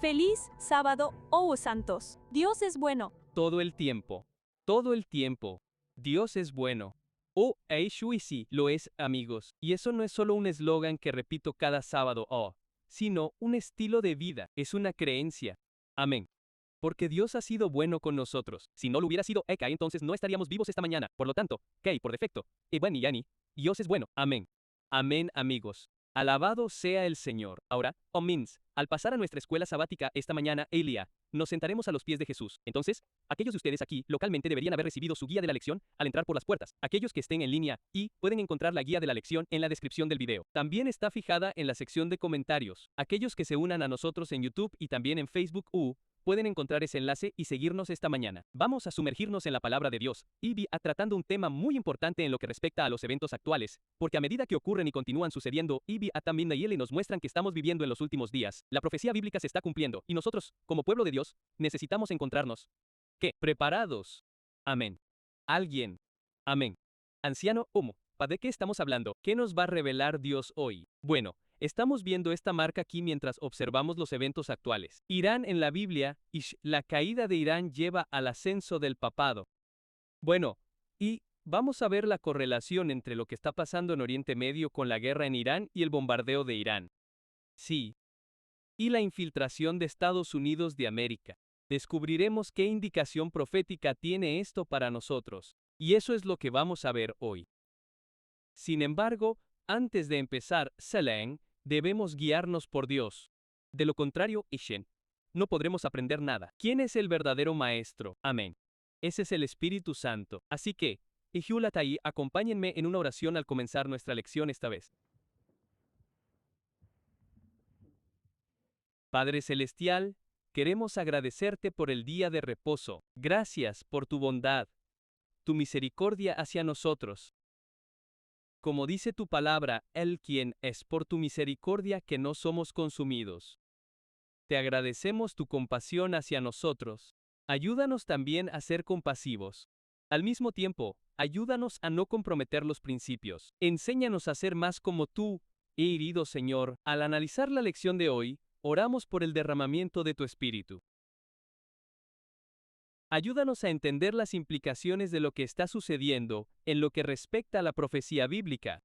Feliz sábado, oh santos. Dios es bueno. Todo el tiempo. Todo el tiempo. Dios es bueno. Oh, sí, lo es, amigos. Y eso no es solo un eslogan que repito cada sábado, sino un estilo de vida. Es una creencia. Amén. Porque Dios ha sido bueno con nosotros. Si no lo hubiera sido, entonces no estaríamos vivos esta mañana. Por lo tanto, por defecto, bueno y yani, Dios es bueno. Amén. Amén, amigos. Alabado sea el Señor. Ahora, al pasar a nuestra escuela sabática esta mañana, Elia, nos sentaremos a los pies de Jesús. Entonces, aquellos de ustedes aquí localmente deberían haber recibido su guía de la lección al entrar por las puertas. Aquellos que estén en línea pueden encontrar la guía de la lección en la descripción del video. También está fijada en la sección de comentarios. Aquellos que se unan a nosotros en YouTube y también en Facebook pueden encontrar ese enlace y seguirnos esta mañana. Vamos a sumergirnos en la palabra de Dios tratando un tema muy importante en lo que respecta a los eventos actuales, porque a medida que ocurren y continúan sucediendo, también nos muestran que estamos viviendo en los últimos días. La profecía bíblica se está cumpliendo y nosotros, como pueblo de Dios, necesitamos encontrarnos preparados. Amén. Alguien. Amén. Anciano, ¿de qué estamos hablando? ¿Qué nos va a revelar Dios hoy? Bueno, estamos viendo esta marca aquí mientras observamos los eventos actuales. Irán en la Biblia, la caída de Irán lleva al ascenso del papado. Bueno, vamos a ver la correlación entre lo que está pasando en Oriente Medio con la guerra en Irán y el bombardeo de Irán. Sí. Y la infiltración de Estados Unidos de América. Descubriremos qué indicación profética tiene esto para nosotros, y eso es lo que vamos a ver hoy. Sin embargo, antes de empezar, debemos guiarnos por Dios. De lo contrario, no podremos aprender nada. ¿Quién es el verdadero maestro? Amén. Ese es el Espíritu Santo. Así que, acompáñenme en una oración al comenzar nuestra lección esta vez. Padre Celestial, queremos agradecerte por el día de reposo. Gracias por tu bondad, tu misericordia hacia nosotros. Como dice tu palabra, Él quien es por tu misericordia que no somos consumidos. Te agradecemos tu compasión hacia nosotros. Ayúdanos también a ser compasivos. Al mismo tiempo, ayúdanos a no comprometer los principios. Enséñanos a ser más como tú, herido Señor. Al analizar la lección de hoy, oramos por el derramamiento de tu Espíritu. Ayúdanos a entender las implicaciones de lo que está sucediendo en lo que respecta a la profecía bíblica.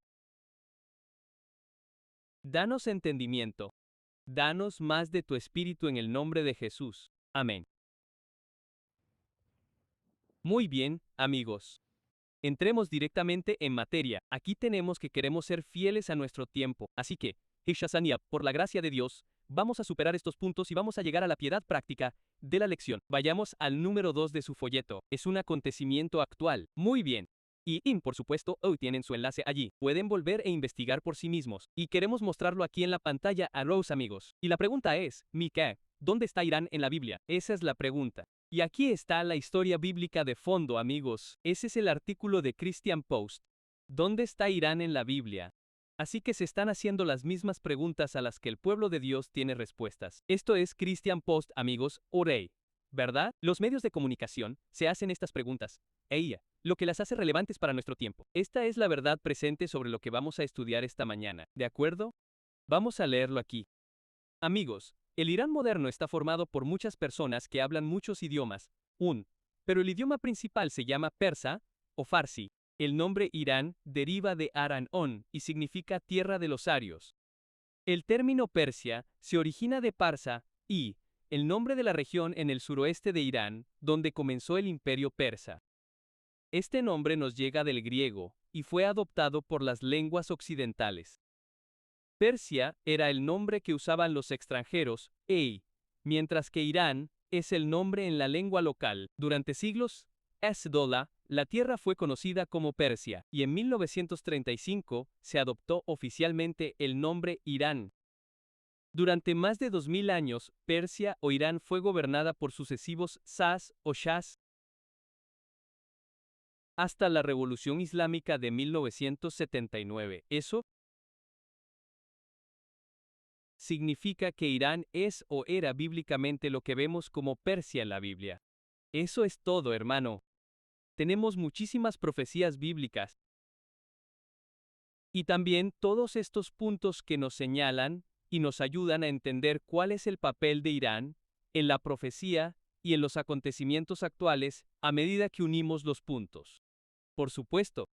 Danos entendimiento. Danos más de tu Espíritu en el nombre de Jesús. Amén. Muy bien, amigos. Entremos directamente en materia. Aquí tenemos que queremos ser fieles a nuestro tiempo. Así que, Hishasania, por la gracia de Dios, vamos a superar estos puntos y vamos a llegar a la piedad práctica de la lección. Vayamos al número 2 de su folleto. Es un acontecimiento actual. Muy bien. Por supuesto, hoy tienen su enlace allí. Pueden volver e investigar por sí mismos. Y queremos mostrarlo aquí en la pantalla a los amigos. Y la pregunta es, ¿dónde está Irán en la Biblia? Esa es la pregunta. Y aquí está la historia bíblica de fondo, amigos. Ese es el artículo de Christian Post. ¿Dónde está Irán en la Biblia? Así que se están haciendo las mismas preguntas a las que el pueblo de Dios tiene respuestas. Esto es Christian Post, amigos, orey. ¿Verdad? Los medios de comunicación se hacen estas preguntas. Lo que las hace relevantes para nuestro tiempo. Esta es la verdad presente sobre lo que vamos a estudiar esta mañana. ¿De acuerdo? Vamos a leerlo aquí. Amigos, el Irán moderno está formado por muchas personas que hablan muchos idiomas, pero el idioma principal se llama persa o farsi. El nombre Irán deriva de Aran-on y significa tierra de los arios. El término Persia se origina de Parsa el nombre de la región en el suroeste de Irán, donde comenzó el imperio persa. Este nombre nos llega del griego y fue adoptado por las lenguas occidentales. Persia era el nombre que usaban los extranjeros, mientras que Irán es el nombre en la lengua local. Durante siglos, la tierra fue conocida como Persia, y en 1935 se adoptó oficialmente el nombre Irán. Durante más de 2000 años, Persia o Irán fue gobernada por sucesivos shahs o shahs, hasta la Revolución Islámica de 1979. Eso significa que Irán es o era bíblicamente lo que vemos como Persia en la Biblia. Eso es todo, hermano. Tenemos muchísimas profecías bíblicas. Y también todos estos puntos que nos señalan y nos ayudan a entender cuál es el papel de Irán en la profecía y en los acontecimientos actuales a medida que unimos los puntos. Por supuesto,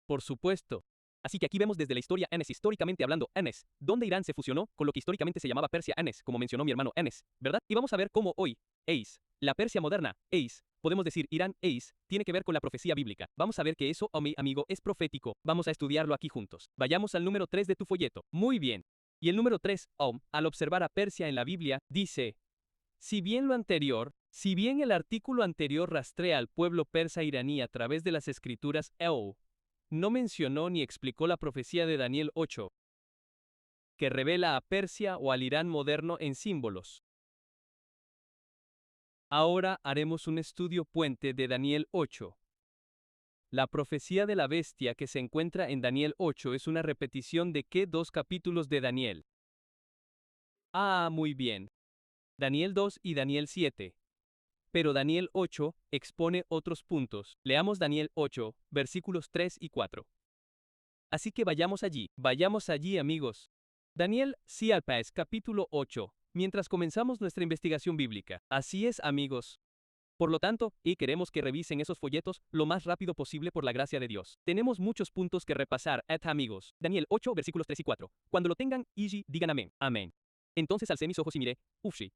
por supuesto. Así que aquí vemos desde la historia Enes, históricamente hablando, Enes, donde Irán se fusionó con lo que históricamente se llamaba Persia Enes, como mencionó mi hermano Enes, ¿verdad? Y vamos a ver cómo hoy, Eis, la Persia moderna, Eis, podemos decir Irán, Eis, tiene que ver con la profecía bíblica. Vamos a ver que eso, oh mi amigo, es profético. Vamos a estudiarlo aquí juntos. Vayamos al número 3 de tu folleto. Muy bien. Y el número 3, al observar a Persia en la Biblia, dice, si bien el artículo anterior rastrea al pueblo persa iraní a través de las escrituras, no mencionó ni explicó la profecía de Daniel 8, que revela a Persia o al Irán moderno en símbolos. Ahora haremos un estudio puente de Daniel 8. La profecía de la bestia que se encuentra en Daniel 8 es una repetición de ¿qué dos capítulos de Daniel? Muy bien. Daniel 2 y Daniel 7. Pero Daniel 8 expone otros puntos. Leamos Daniel 8, versículos 3 y 4. Así que vayamos allí amigos. Daniel Sialpaes capítulo 8, mientras comenzamos nuestra investigación bíblica. Así es amigos. Por lo tanto, queremos que revisen esos folletos lo más rápido posible por la gracia de Dios. Tenemos muchos puntos que repasar, amigos. Daniel 8, versículos 3 y 4. Cuando lo tengan, digan amén. Amén. Entonces alcé mis ojos y miré,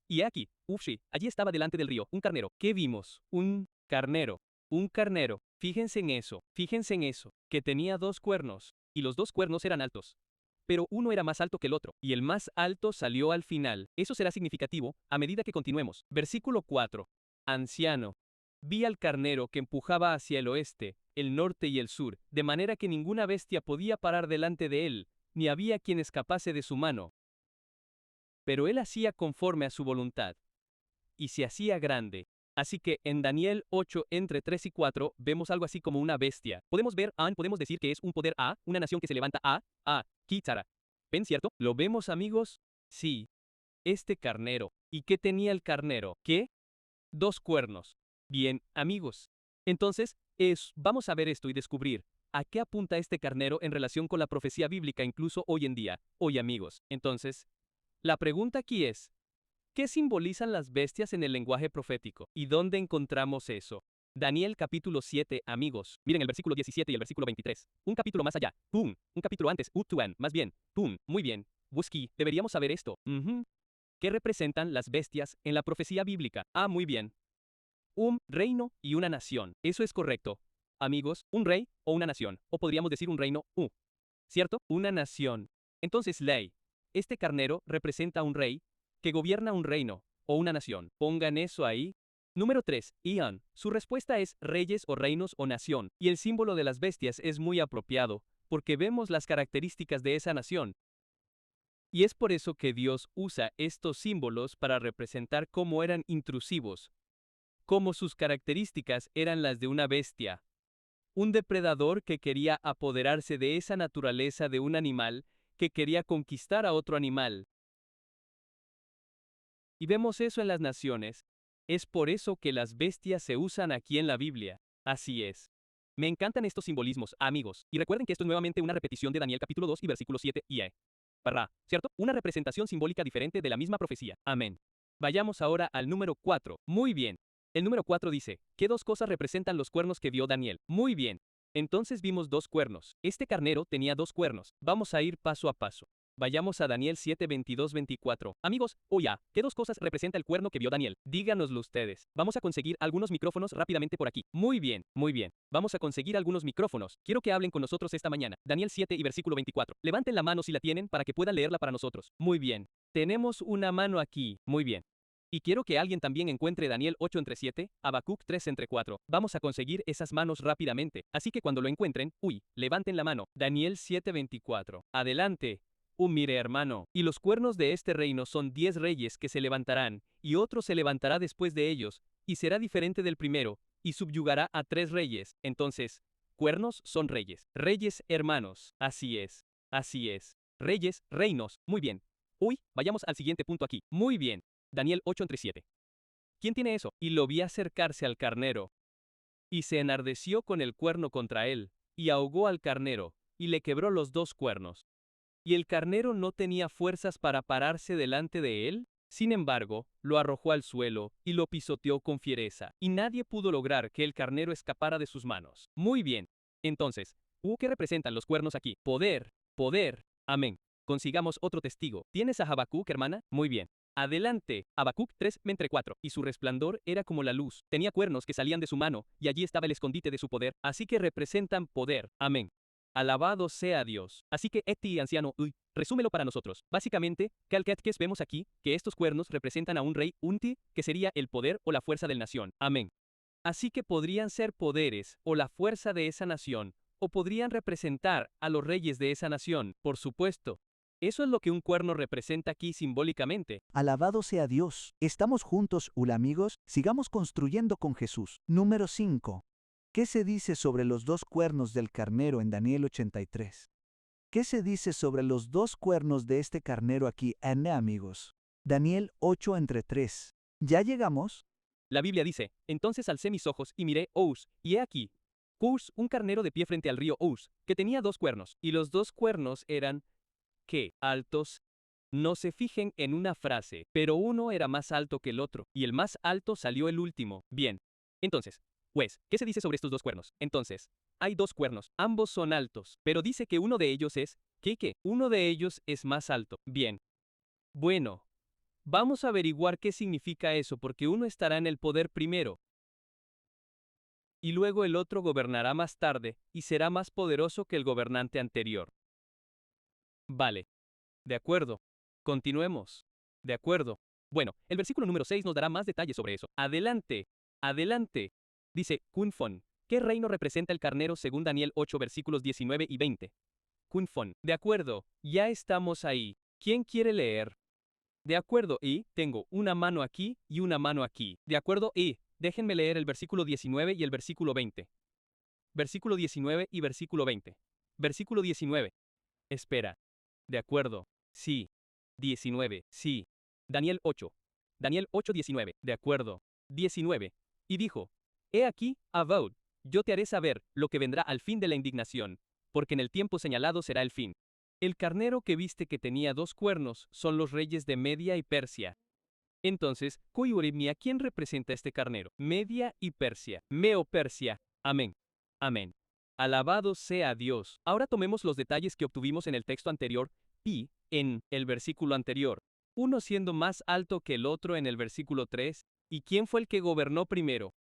y he aquí, allí estaba delante del río, un carnero. ¿Qué vimos? Un carnero. Un carnero. Fíjense en eso, que tenía 2 cuernos, y los 2 cuernos eran altos. Pero uno era más alto que el otro, y el más alto salió al final. Eso será significativo a medida que continuemos. Versículo 4. Anciano. Vi al carnero que empujaba hacia el oeste, el norte y el sur, de manera que ninguna bestia podía parar delante de él, ni había quien escapase de su mano. Pero él hacía conforme a su voluntad, y se hacía grande. Así que en Daniel 8, entre 3 y 4, vemos algo así como una bestia. Podemos decir que es un poder una nación que se levanta Kitsara. ¿Ven, cierto? ¿Lo vemos, amigos? Sí. Este carnero. ¿Y qué tenía el carnero? ¿Qué? 2 cuernos. Bien, amigos. Entonces, vamos a ver esto y descubrir a qué apunta este carnero en relación con la profecía bíblica incluso hoy en día. Hoy, amigos. Entonces, la pregunta aquí es, ¿qué simbolizan las bestias en el lenguaje profético? ¿Y dónde encontramos eso? Daniel capítulo 7, amigos. Miren el versículo 17 y el versículo 23. Un capítulo más allá. ¡Pum! Un capítulo antes. Utuan. Más bien. ¡Pum! Muy bien. Whisky. Deberíamos saber esto. ¿Qué representan las bestias en la profecía bíblica? Muy bien. Un reino y una nación. Eso es correcto. Amigos, un rey o una nación. O podríamos decir un reino, ¿cierto? Una nación. Entonces, ley. Este carnero representa a un rey que gobierna un reino o una nación. Pongan eso ahí. Número 3. Ian. Su respuesta es reyes o reinos o nación. Y el símbolo de las bestias es muy apropiado, porque vemos las características de esa nación. Y es por eso que Dios usa estos símbolos para representar cómo eran intrusivos, cómo sus características eran las de una bestia. Un depredador que quería apoderarse de esa naturaleza de un animal, que quería conquistar a otro animal. Y vemos eso en las naciones. Es por eso que las bestias se usan aquí en la Biblia. Así es. Me encantan estos simbolismos, amigos. Y recuerden que esto es nuevamente una repetición de Daniel capítulo 2 y versículo 7 y ¿cierto? Una representación simbólica diferente de la misma profecía. Amén. Vayamos ahora al número 4. Muy bien. El número 4 dice, ¿qué 2 cosas representan los cuernos que vio Daniel? Muy bien. Entonces vimos 2 cuernos. Este carnero tenía 2 cuernos. Vamos a ir paso a paso. Vayamos a Daniel 7, 22, 24. Amigos, ¿qué 2 cosas representa el cuerno que vio Daniel? Díganoslo ustedes. Vamos a conseguir algunos micrófonos rápidamente por aquí. Muy bien, muy bien. Vamos a conseguir algunos micrófonos. Quiero que hablen con nosotros esta mañana. Daniel 7 y versículo 24. Levanten la mano si la tienen para que puedan leerla para nosotros. Muy bien. Tenemos una mano aquí. Muy bien. Y quiero que alguien también encuentre Daniel 8 entre 7, Habacuc 3 entre 4. Vamos a conseguir esas manos rápidamente. Así que cuando lo encuentren, levanten la mano. Daniel 7, 24. Adelante. Mire hermano, y los cuernos de este reino son 10 reyes que se levantarán, y otro se levantará después de ellos, y será diferente del primero, y subyugará a 3 reyes. Entonces, cuernos son reyes. Reyes hermanos. Así es. Así es. Reyes, reinos. Muy bien. Vayamos al siguiente punto aquí. Muy bien. Daniel 8 entre 7. ¿Quién tiene eso? Y lo vi acercarse al carnero. Y se enardeció con el cuerno contra él, y ahogó al carnero, y le quebró los 2 cuernos. y el carnero no tenía fuerzas para pararse delante de él. Sin embargo, lo arrojó al suelo y lo pisoteó con fiereza, y nadie pudo lograr que el carnero escapara de sus manos. Muy bien. Entonces, ¿qué representan los cuernos aquí? Poder, poder. Amén. Consigamos otro testigo. ¿Tienes a Habacuc, hermana? Muy bien. Adelante. Habacuc 3:4. Y su resplandor era como la luz. Tenía cuernos que salían de su mano, y allí estaba el escondite de su poder. Así que representan poder. Amén. Alabado sea Dios. Así que Eti, anciano, resúmelo para nosotros. Básicamente, Calcatkes vemos aquí que estos cuernos representan a un rey, Unti, que sería el poder o la fuerza del nación. Amén. Así que podrían ser poderes o la fuerza de esa nación, o podrían representar a los reyes de esa nación, por supuesto. Eso es lo que un cuerno representa aquí simbólicamente. Alabado sea Dios. Estamos juntos, amigos. Sigamos construyendo con Jesús. Número 5. ¿Qué se dice sobre los dos cuernos del carnero en Daniel 83? ¿Qué se dice sobre los dos cuernos de este carnero aquí, amigos? Daniel 8:3. ¿Ya llegamos? La Biblia dice, entonces alcé mis ojos y miré, y he aquí, Cus, un carnero de pie frente al río que tenía dos cuernos, y los dos cuernos eran, ¿qué? Altos. No se fijen en una frase, pero uno era más alto que el otro, y el más alto salió el último. Bien. Entonces, pues, ¿qué se dice sobre estos dos cuernos? Entonces, hay dos cuernos, ambos son altos, pero dice que uno de ellos es, ¿qué? Uno de ellos es más alto. Bien. Bueno, vamos a averiguar qué significa eso porque uno estará en el poder primero, y luego el otro gobernará más tarde, y será más poderoso que el gobernante anterior. Vale. De acuerdo. Continuemos. De acuerdo. Bueno, el versículo número 6 nos dará más detalles sobre eso. Adelante. Adelante. Dice, Kunfon. ¿Qué reino representa el carnero según Daniel 8 versículos 19 y 20? Kunfon. De acuerdo. Ya estamos ahí. ¿Quién quiere leer? De acuerdo, y tengo una mano aquí y una mano aquí. De acuerdo, y déjenme leer el versículo 19 y el versículo 20. Versículo 19 y versículo 20. Versículo 19. Espera. De acuerdo. Sí. 19. Sí. Daniel 8. Daniel 8:19. De acuerdo. 19. Y dijo, he aquí, Avaud, yo te haré saber lo que vendrá al fin de la indignación, porque en el tiempo señalado será el fin. El carnero que viste que tenía dos cuernos son los reyes de Media y Persia. Entonces, ¿a quién representa este carnero? Media y Persia. Meo-Persia. Amén. Amén. Alabado sea Dios. Ahora tomemos los detalles que obtuvimos en el texto anterior, y, en el versículo anterior. Uno siendo más alto que el otro en el versículo 3. ¿Y quién fue el que gobernó primero?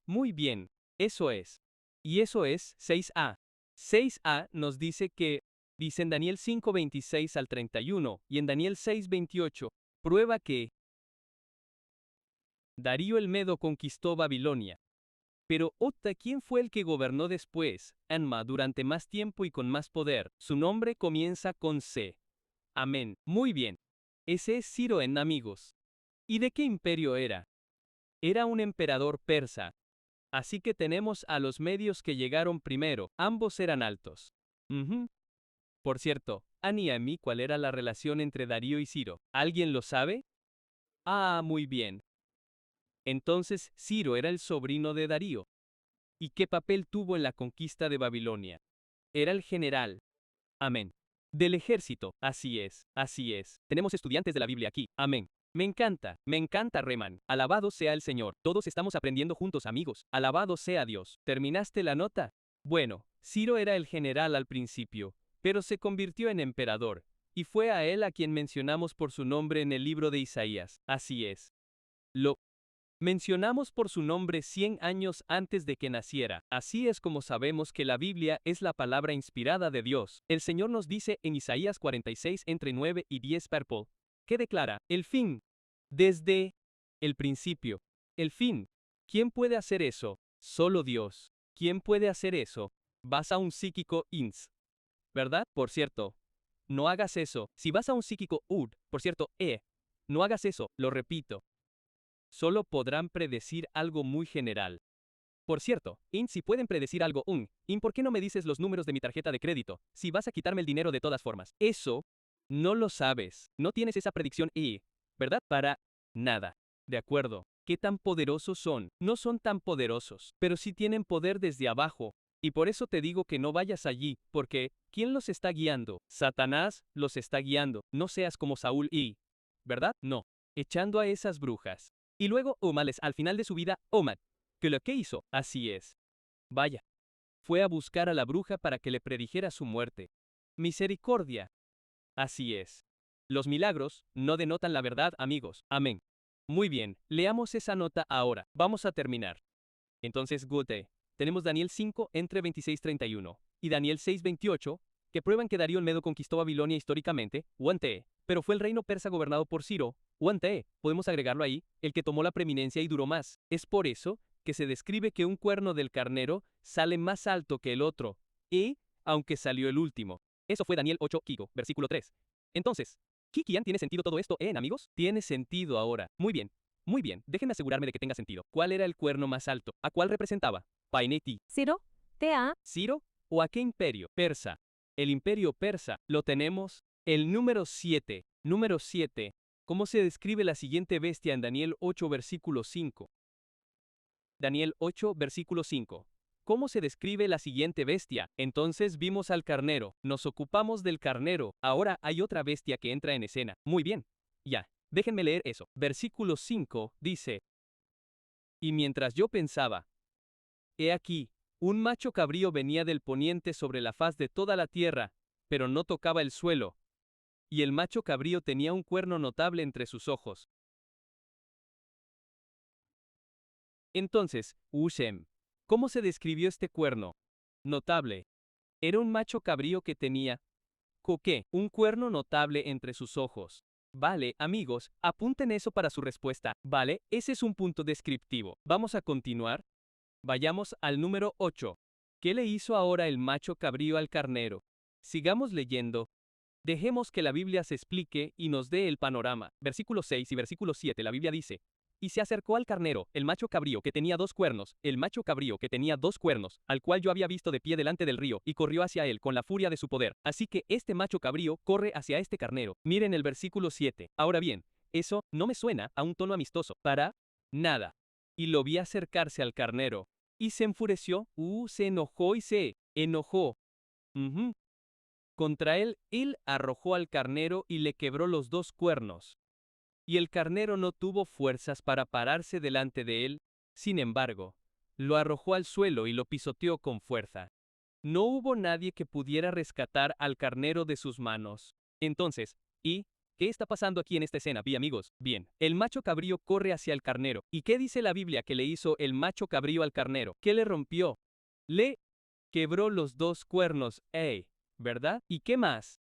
Muy bien. Eso es. Y eso es 6a. 6a nos dice que, dice en Daniel 5:26 al 31, y en Daniel 6:28, prueba que Darío el Medo conquistó Babilonia. Pero ¿quién fue el que gobernó después, Anma, durante más tiempo y con más poder? Su nombre comienza con C. Amén. Muy bien. Ese es Ciro, amigos. ¿Y de qué imperio era? Era un emperador persa. Así que tenemos a los medios que llegaron primero. Ambos eran altos. Por cierto, Ani y a mí, ¿cuál era la relación entre Darío y Ciro? ¿Alguien lo sabe? Muy bien. Entonces, Ciro era el sobrino de Darío. ¿Y qué papel tuvo en la conquista de Babilonia? Era el general. Amén. Del ejército. Así es, así es. Tenemos estudiantes de la Biblia aquí. Amén. Me encanta Reman. Alabado sea el Señor. Todos estamos aprendiendo juntos, amigos. Alabado sea Dios. ¿Terminaste la nota? Bueno, Ciro era el general al principio, pero se convirtió en emperador, y fue a él a quien mencionamos por su nombre en el libro de Isaías. Así es. Lo mencionamos por su nombre 100 años antes de que naciera. Así es como sabemos que la Biblia es la palabra inspirada de Dios. El Señor nos dice en Isaías 46 entre 9 y 10 purple, que declara, el fin, desde el principio. El fin. ¿Quién puede hacer eso? Solo Dios. ¿Quién puede hacer eso? Vas a un psíquico ins. ¿Verdad? Por cierto, no hagas eso. Si vas a un psíquico por cierto, no hagas eso, lo repito. Solo podrán predecir algo muy general. Por cierto, si pueden predecir algo, ¿por qué no me dices los números de mi tarjeta de crédito? Si vas a quitarme el dinero de todas formas. Eso, no lo sabes. No tienes esa predicción ¿verdad? Para nada. De acuerdo. ¿Qué tan poderosos son? No son tan poderosos, pero sí tienen poder desde abajo. Y por eso te digo que no vayas allí, porque ¿quién los está guiando? Satanás los está guiando. No seas como Saúl y, ¿verdad? No. Echando a esas brujas. Y luego Omales al final de su vida, Oman. ¿Qué lo que hizo? Así es. Vaya. Fue a buscar a la bruja para que le predijera su muerte. Misericordia. Así es. Los milagros no denotan la verdad, amigos. Amén. Muy bien, leamos esa nota ahora. Vamos a terminar. Entonces, Goethe. Tenemos Daniel 5, entre 26-31, y Daniel 6-28, que prueban que Darío el Medo conquistó Babilonia históricamente, Uante, pero fue el reino persa gobernado por Ciro, Uante, podemos agregarlo ahí, el que tomó la preeminencia y duró más. Es por eso que se describe que un cuerno del carnero sale más alto que el otro, y, aunque salió el último. Eso fue Daniel 8, Kiko, versículo 3. Entonces, ¿Kikian tiene sentido todo esto, amigos? Tiene sentido ahora. Muy bien, déjenme asegurarme de que tenga sentido. ¿Cuál era el cuerno más alto? ¿A cuál representaba? Paineti. Ciro, TA, ¿Ciro? ¿O a qué imperio? Persa. El imperio persa. ¿Lo tenemos? El número 7. Número 7. ¿Cómo se describe la siguiente bestia en Daniel 8, versículo 5? Daniel 8, versículo 5. ¿Cómo se describe la siguiente bestia? Entonces vimos al carnero, nos ocupamos del carnero, ahora hay otra bestia que entra en escena. Muy bien. Ya, déjenme leer eso. Versículo 5 dice: Y mientras yo pensaba, he aquí, un macho cabrío venía del poniente sobre la faz de toda la tierra, pero no tocaba el suelo. Y el macho cabrío tenía un cuerno notable entre sus ojos. Entonces, Ushem, ¿cómo se describió este cuerno? Notable. Era un macho cabrío que tenía, ¿qué? Un cuerno notable entre sus ojos. Vale, amigos, apunten eso para su respuesta. Vale, ese es un punto descriptivo. Vamos a continuar. Vayamos al número 8. ¿Qué le hizo ahora el macho cabrío al carnero? Sigamos leyendo. Dejemos que la Biblia se explique y nos dé el panorama. Versículo 6 y versículo 7, la Biblia dice: Y se acercó al carnero, el macho cabrío que tenía 2 cuernos, el macho cabrío que tenía 2 cuernos, al cual yo había visto de pie delante del río, y corrió hacia él con la furia de su poder. Así que este macho cabrío corre hacia este carnero. Miren el versículo 7. Ahora bien, eso no me suena a un tono amistoso. Para nada. Y lo vi acercarse al carnero. Y se enfureció, se enojó y se enojó. Contra él arrojó al carnero y le quebró los 2 cuernos. Y el carnero no tuvo fuerzas para pararse delante de él, sin embargo, lo arrojó al suelo y lo pisoteó con fuerza. No hubo nadie que pudiera rescatar al carnero de sus manos. Entonces, ¿qué está pasando aquí en esta escena, amigos? Bien, el macho cabrío corre hacia el carnero. ¿Y qué dice la Biblia que le hizo el macho cabrío al carnero? ¿Qué le rompió? Le quebró los 2 cuernos, ¿verdad? ¿Y qué más?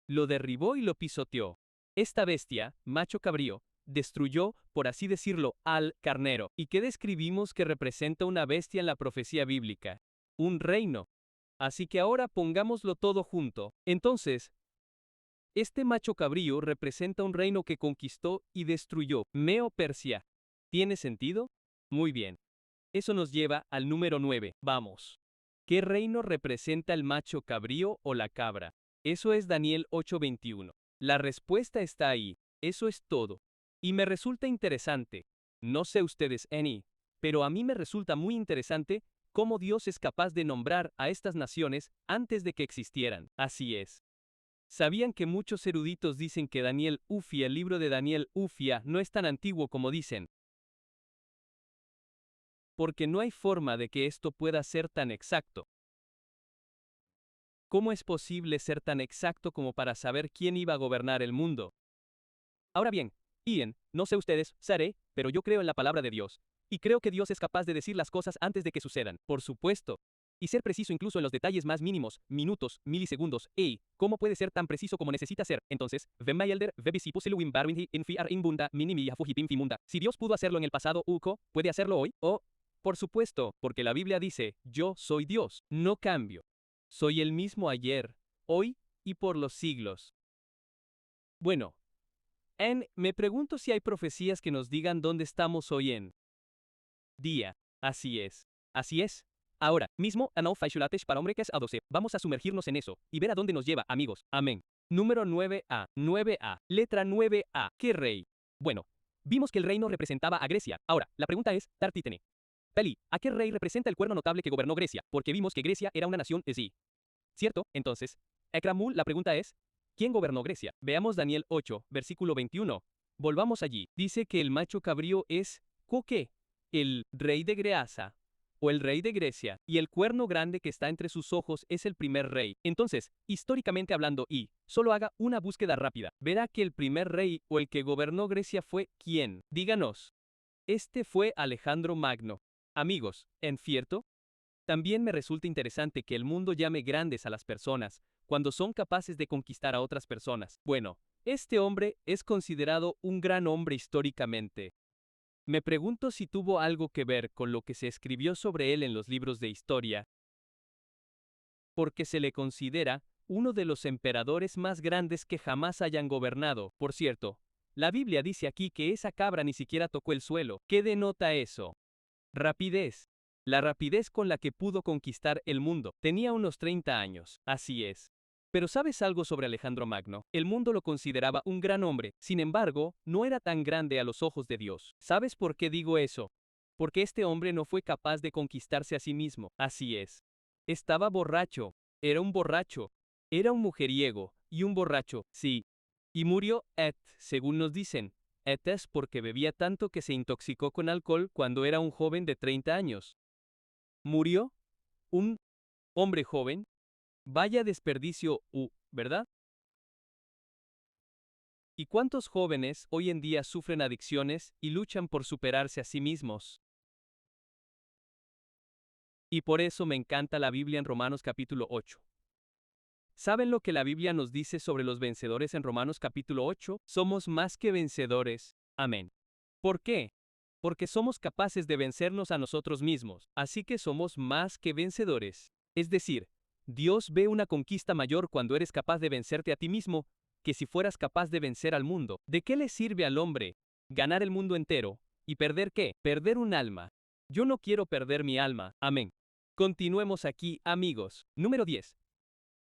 Lo derribó y lo pisoteó. Esta bestia, macho cabrío, destruyó, por así decirlo, al carnero. ¿Y qué describimos que representa una bestia en la profecía bíblica? Un reino. Así que ahora pongámoslo todo junto. Entonces, este macho cabrío representa un reino que conquistó y destruyó, Meo-Persia. ¿Tiene sentido? Muy bien. Eso nos lleva al número 9. Vamos. ¿Qué reino representa el macho cabrío o la cabra? Eso es Daniel 8:21. La respuesta está ahí. Eso es todo. Y me resulta interesante. No sé ustedes, pero a mí me resulta muy interesante cómo Dios es capaz de nombrar a estas naciones antes de que existieran. Así es. ¿Sabían que muchos eruditos dicen que Daniel Ufia, el libro de Daniel Ufia, no es tan antiguo como dicen? Porque no hay forma de que esto pueda ser tan exacto. ¿Cómo es posible ser tan exacto como para saber quién iba a gobernar el mundo? Ahora bien, Ian, no sé ustedes, Sare, pero yo creo en la palabra de Dios. Y creo que Dios es capaz de decir las cosas antes de que sucedan, por supuesto. Y ser preciso incluso en los detalles más mínimos, minutos, milisegundos. ¿Cómo puede ser tan preciso como necesita ser? Entonces, si Dios pudo hacerlo en el pasado, ¿puede hacerlo hoy? Por supuesto, porque la Biblia dice, yo soy Dios, no cambio. Soy el mismo ayer, hoy y por los siglos. Bueno, me pregunto si hay profecías que nos digan dónde estamos hoy en día. Así es. Así es. Ahora mismo, vamos a sumergirnos en eso y ver a dónde nos lleva, amigos. Amén. Número 9a. 9a. Letra 9a. ¿Qué rey? Bueno, vimos que el reino representaba a Grecia. Ahora, la pregunta es, Tartítene. Peli, ¿a qué rey representa el cuerno notable que gobernó Grecia? Porque vimos que Grecia era una nación sí. ¿Cierto? Entonces, Ekramul, la pregunta es, ¿quién gobernó Grecia? Veamos Daniel 8, versículo 21. Volvamos allí. Dice que el macho cabrío es, ¿qué? El rey de Greasa, o el rey de Grecia, y el cuerno grande que está entre sus ojos es el primer rey. Entonces, históricamente hablando, y solo haga una búsqueda rápida, verá que el primer rey o el que gobernó Grecia fue ¿quién? Díganos. Este fue Alejandro Magno. Amigos, ¿en cierto? También me resulta interesante que el mundo llame grandes a las personas, cuando son capaces de conquistar a otras personas. Bueno, este hombre es considerado un gran hombre históricamente. Me pregunto si tuvo algo que ver con lo que se escribió sobre él en los libros de historia, porque se le considera uno de los emperadores más grandes que jamás hayan gobernado. Por cierto, la Biblia dice aquí que esa cabra ni siquiera tocó el suelo. ¿Qué denota eso? Rapidez. La rapidez con la que pudo conquistar el mundo. Tenía unos 30 años, así es. Pero ¿sabes algo sobre Alejandro Magno? El mundo lo consideraba un gran hombre, sin embargo, no era tan grande a los ojos de Dios. ¿Sabes por qué digo eso? Porque este hombre no fue capaz de conquistarse a sí mismo, así es. Estaba borracho, era un borracho, era un mujeriego, y un borracho, sí. Y murió, según nos dicen. Es porque bebía tanto que se intoxicó con alcohol cuando era un joven de 30 años. ¿Murió? ¿Un hombre joven? Vaya desperdicio, ¿verdad? ¿Y cuántos jóvenes hoy en día sufren adicciones y luchan por superarse a sí mismos? Y por eso me encanta la Biblia en Romanos capítulo 8. ¿Saben lo que la Biblia nos dice sobre los vencedores en Romanos capítulo 8? Somos más que vencedores. Amén. ¿Por qué? Porque somos capaces de vencernos a nosotros mismos, así que somos más que vencedores. Es decir, Dios ve una conquista mayor cuando eres capaz de vencerte a ti mismo, que si fueras capaz de vencer al mundo. ¿De qué le sirve al hombre ganar el mundo entero y perder qué? Perder un alma. Yo no quiero perder mi alma. Amén. Continuemos aquí, amigos. Número 10.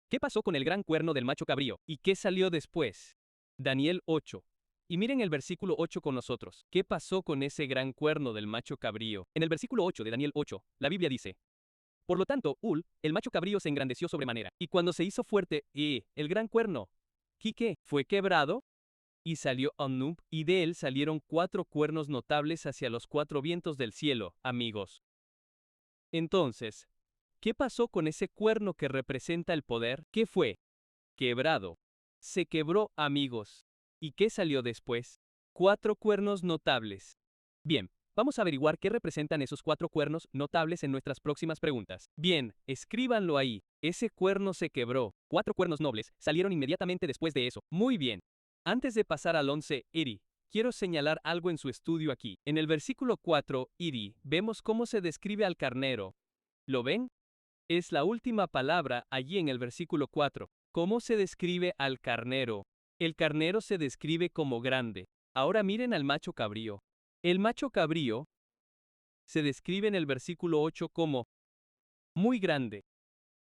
¿Qué pasó con el gran cuerno del macho cabrío? ¿Y qué salió después? Daniel 8. Y miren el versículo 8 con nosotros. ¿Qué pasó con ese gran cuerno del macho cabrío? En el versículo 8 de Daniel 8, la Biblia dice: por lo tanto, el macho cabrío se engrandeció sobremanera, y cuando se hizo fuerte, el gran cuerno, ¿qué? Fue quebrado, y salió Anub, y de él salieron 4 cuernos notables hacia los 4 vientos del cielo, amigos. Entonces, ¿qué pasó con ese cuerno que representa el poder? ¿Qué fue? Quebrado. Se quebró, amigos. ¿Y qué salió después? 4 cuernos notables. Bien, vamos a averiguar qué representan esos 4 cuernos notables en nuestras próximas preguntas. Bien, escríbanlo ahí. Ese cuerno se quebró. 4 cuernos nobles salieron inmediatamente después de eso. Muy bien. Antes de pasar al 11, Iri, quiero señalar algo en su estudio aquí. En el versículo 4, Iri, vemos cómo se describe al carnero. ¿Lo ven? Es la última palabra allí en el versículo 4. ¿Cómo se describe al carnero? El carnero se describe como grande. Ahora miren al macho cabrío. El macho cabrío se describe en el versículo 8 como muy grande.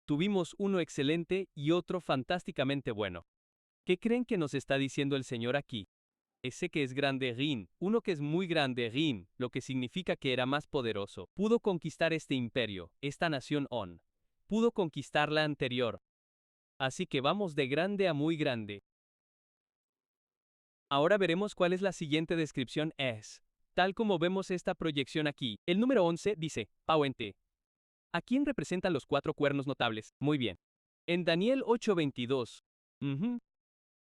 Tuvimos uno excelente y otro fantásticamente bueno. ¿Qué creen que nos está diciendo el Señor aquí? Ese que es grande Rin, uno que es muy grande Rin, lo que significa que era más poderoso, pudo conquistar este imperio, esta nación On. Pudo conquistar la anterior. Así que vamos de grande a muy grande. Ahora veremos cuál es la siguiente descripción es. Tal como vemos esta proyección aquí, el número 11 dice, Pauente. ¿A quién representan los 4 cuernos notables? Muy bien. En Daniel 8:22.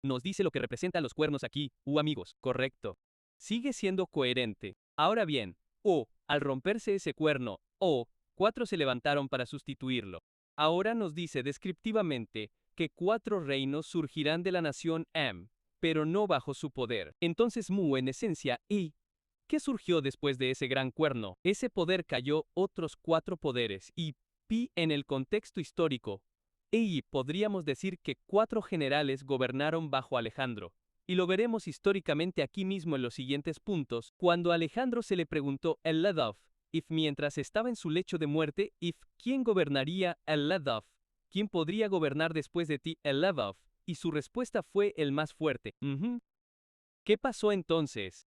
Nos dice lo que representan los cuernos aquí, amigos, correcto. Sigue siendo coherente. Ahora bien, al romperse ese cuerno, 4 se levantaron para sustituirlo. Ahora nos dice descriptivamente que 4 reinos surgirán de la nación Am, pero no bajo su poder. Entonces en esencia, ¿qué surgió después de ese gran cuerno? Ese poder cayó otros 4 poderes y en el contexto histórico, podríamos decir que 4 generales gobernaron bajo Alejandro. Y lo veremos históricamente aquí mismo en los siguientes puntos, cuando a Alejandro se le preguntó el Ledov, mientras estaba en su lecho de muerte, ¿quién gobernaría el Ledov? ¿Quién podría gobernar después de ti el Ledov? Y su respuesta fue el más fuerte. ¿Qué pasó entonces?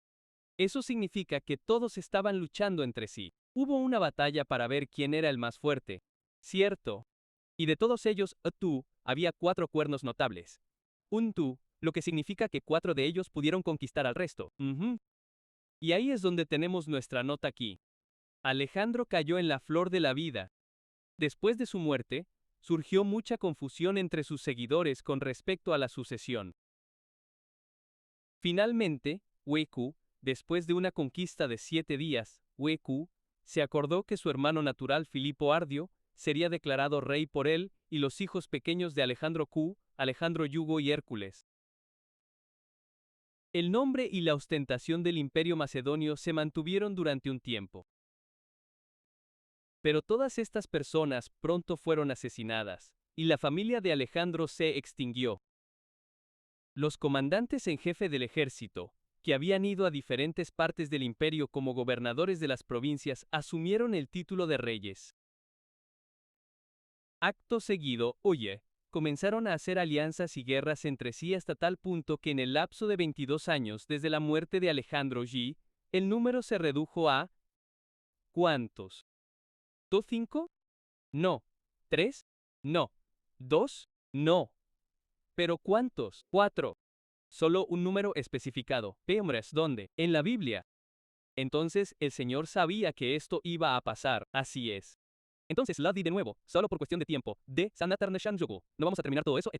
Eso significa que todos estaban luchando entre sí. Hubo una batalla para ver quién era el más fuerte. Cierto. Y de todos ellos, tú, había 4 cuernos notables. Un tú, lo que significa que 4 de ellos pudieron conquistar al resto. Y ahí es donde tenemos nuestra nota aquí. Alejandro cayó en la flor de la vida. Después de su muerte, surgió mucha confusión entre sus seguidores con respecto a la sucesión. Finalmente, Weku, después de una conquista de 7 días, Weku, se acordó que su hermano natural Filipo Ardio sería declarado rey por él y los hijos pequeños de Alejandro Q, Alejandro Yugo y Hércules. El nombre y la ostentación del imperio macedonio se mantuvieron durante un tiempo. Pero todas estas personas pronto fueron asesinadas, y la familia de Alejandro se extinguió. Los comandantes en jefe del ejército, que habían ido a diferentes partes del imperio como gobernadores de las provincias, asumieron el título de reyes. Acto seguido, comenzaron a hacer alianzas y guerras entre sí hasta tal punto que en el lapso de 22 años desde la muerte de Alejandro G, el número se redujo a... ¿Cuántos? ¿5? No. ¿3? No. ¿2? No. ¿Pero cuántos? 4. Solo un número especificado. Hombres, ¿dónde? En la Biblia. Entonces el Señor sabía que esto iba a pasar. Así es. Entonces la di de nuevo, solo por cuestión de tiempo, de Sanatarneshan Yogu. No vamos a terminar todo eso,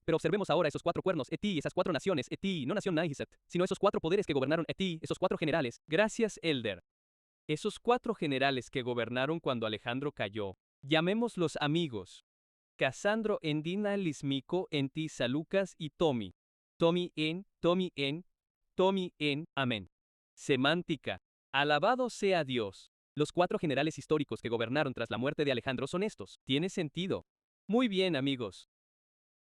pero observemos ahora esos 4 cuernos, esas 4 naciones, no nación Nahiset, sino esos 4 poderes que gobernaron, esos 4 generales. Gracias, Elder. Esos 4 generales que gobernaron cuando Alejandro cayó. Llamémoslos amigos. Casandro Endina Lismico Enti Salucas y Tomi. Tomi en, amén. Semántica. Alabado sea Dios. Los 4 generales históricos que gobernaron tras la muerte de Alejandro son estos. ¿Tiene sentido? Muy bien, amigos.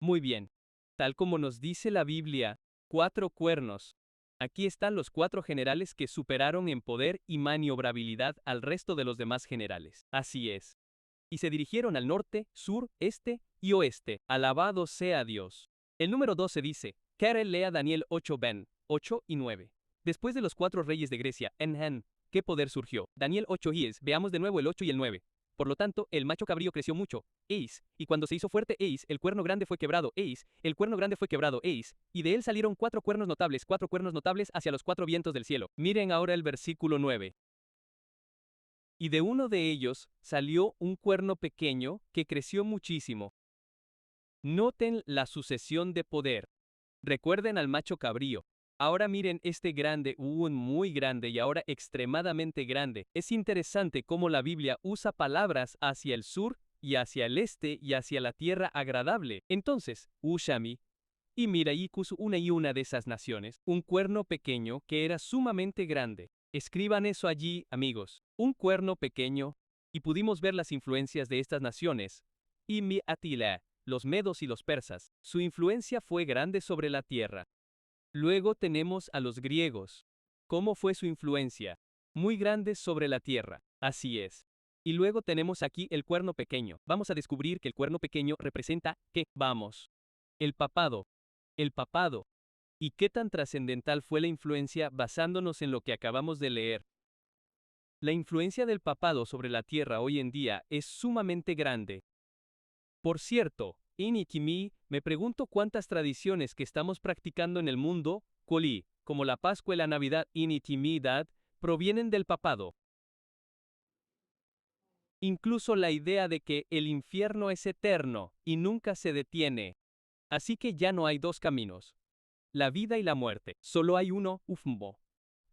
Muy bien. Tal como nos dice la Biblia, 4 cuernos. Aquí están los 4 generales que superaron en poder y maniobrabilidad al resto de los demás generales. Así es. Y se dirigieron al norte, sur, este y oeste. Alabado sea Dios. El número 12 dice, Karel lea Daniel 8 ben, 8 y 9. Después de los 4 reyes de Grecia, ¿qué poder surgió? Daniel 8 y veamos de nuevo el 8 y el 9. Por lo tanto, el macho cabrío creció mucho, y cuando se hizo fuerte, el cuerno grande fue quebrado, el cuerno grande fue quebrado, y de él salieron 4 cuernos notables hacia los 4 vientos del cielo. Miren ahora el versículo 9. Y de uno de ellos salió un cuerno pequeño que creció muchísimo. Noten la sucesión de poder. Recuerden al macho cabrío. Ahora miren este grande, un muy grande y ahora extremadamente grande. Es interesante cómo la Biblia usa palabras hacia el sur y hacia el este y hacia la tierra agradable. Entonces, Ushami, y Miraikus una y una de esas naciones, un cuerno pequeño que era sumamente grande. Escriban eso allí, amigos. Un cuerno pequeño, y pudimos ver las influencias de estas naciones. Y mi Atila, los medos y los persas, su influencia fue grande sobre la tierra. Luego tenemos a los griegos. ¿Cómo fue su influencia? Muy grande sobre la tierra. Así es. Y luego tenemos aquí el cuerno pequeño. Vamos a descubrir que el cuerno pequeño representa, ¿qué? Vamos. El papado. El papado. ¿Y qué tan trascendental fue la influencia basándonos en lo que acabamos de leer? La influencia del papado sobre la tierra hoy en día es sumamente grande. Por cierto, Inikimi, me pregunto cuántas tradiciones que estamos practicando en el mundo, como la Pascua y la Navidad, Initimidad, provienen del papado. Incluso la idea de que el infierno es eterno y nunca se detiene. Así que ya no hay 2 caminos. La vida y la muerte. Solo hay uno, ufmbo.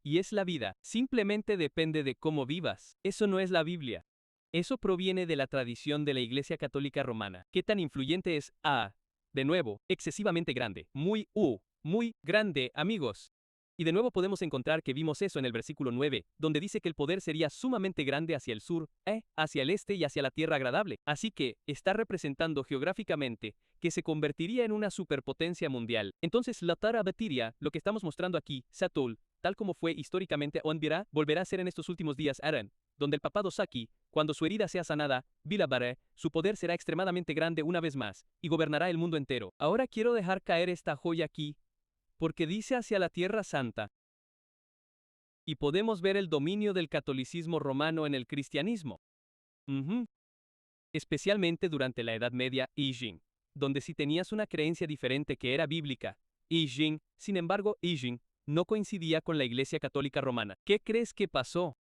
Y es la vida. Simplemente depende de cómo vivas. Eso no es la Biblia. Eso proviene de la tradición de la Iglesia Católica Romana. ¿Qué tan influyente es? De nuevo, excesivamente grande. Muy grande, amigos. Y de nuevo podemos encontrar que vimos eso en el versículo 9, donde dice que el poder sería sumamente grande hacia el sur, hacia el este y hacia la tierra agradable. Así que, está representando geográficamente que se convertiría en una superpotencia mundial. Entonces, la Tara Batiria, lo que estamos mostrando aquí, Satul, tal como fue históricamente Onvira, volverá a ser en estos últimos días Aran, donde el papado Saki, cuando su herida sea sanada, Vilabare, su poder será extremadamente grande una vez más, y gobernará el mundo entero. Ahora quiero dejar caer esta joya aquí, porque dice hacia la tierra santa. Y podemos ver el dominio del catolicismo romano en el cristianismo. Especialmente durante la Edad Media y Jin, donde si tenías una creencia diferente que era bíblica, y Jin, sin embargo, Jin no coincidía con la Iglesia Católica Romana. ¿Qué crees que pasó?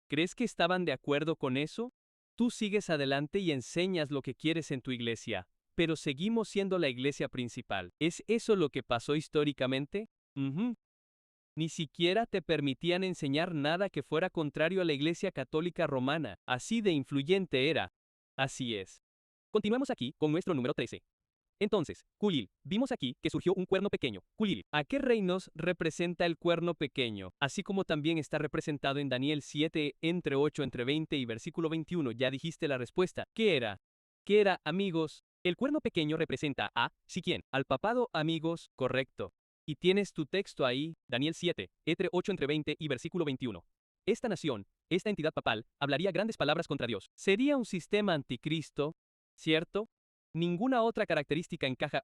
¿Crees que estaban de acuerdo con eso? Tú sigues adelante y enseñas lo que quieres en tu iglesia, pero seguimos siendo la iglesia principal. ¿Es eso lo que pasó históricamente? Ni siquiera te permitían enseñar nada que fuera contrario a la Iglesia Católica Romana, así de influyente era. Así es. Continuamos aquí con nuestro número 13. Entonces, Kulil, vimos aquí que surgió un cuerno pequeño, Kulil. ¿A qué reinos representa el cuerno pequeño? Así como también está representado en Daniel 7, entre 8, entre 20 y versículo 21, ya dijiste la respuesta. ¿Qué era? ¿Qué era, amigos? El cuerno pequeño representa a, ¿sí quién? Al papado, amigos, correcto. Y tienes tu texto ahí, Daniel 7, entre 8, entre 20 y versículo 21. Esta nación, esta entidad papal, hablaría grandes palabras contra Dios. Sería un sistema anticristo, ¿cierto? Ninguna otra característica encaja,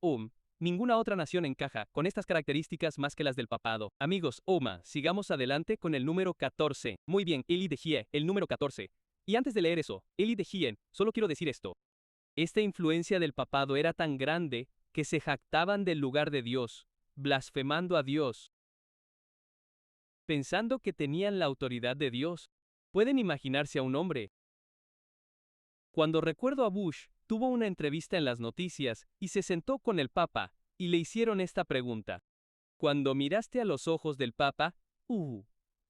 ninguna otra nación encaja con estas características más que las del papado. Amigos, sigamos adelante con el número 14. Muy bien, Eli de Hie, el número 14. Y antes de leer eso, Eli de Hien, solo quiero decir esto. Esta influencia del papado era tan grande que se jactaban del lugar de Dios, blasfemando a Dios, pensando que tenían la autoridad de Dios. Pueden imaginarse a un hombre. Cuando recuerdo a Bush, tuvo una entrevista en las noticias y se sentó con el Papa, y le hicieron esta pregunta. Cuando miraste a los ojos del Papa,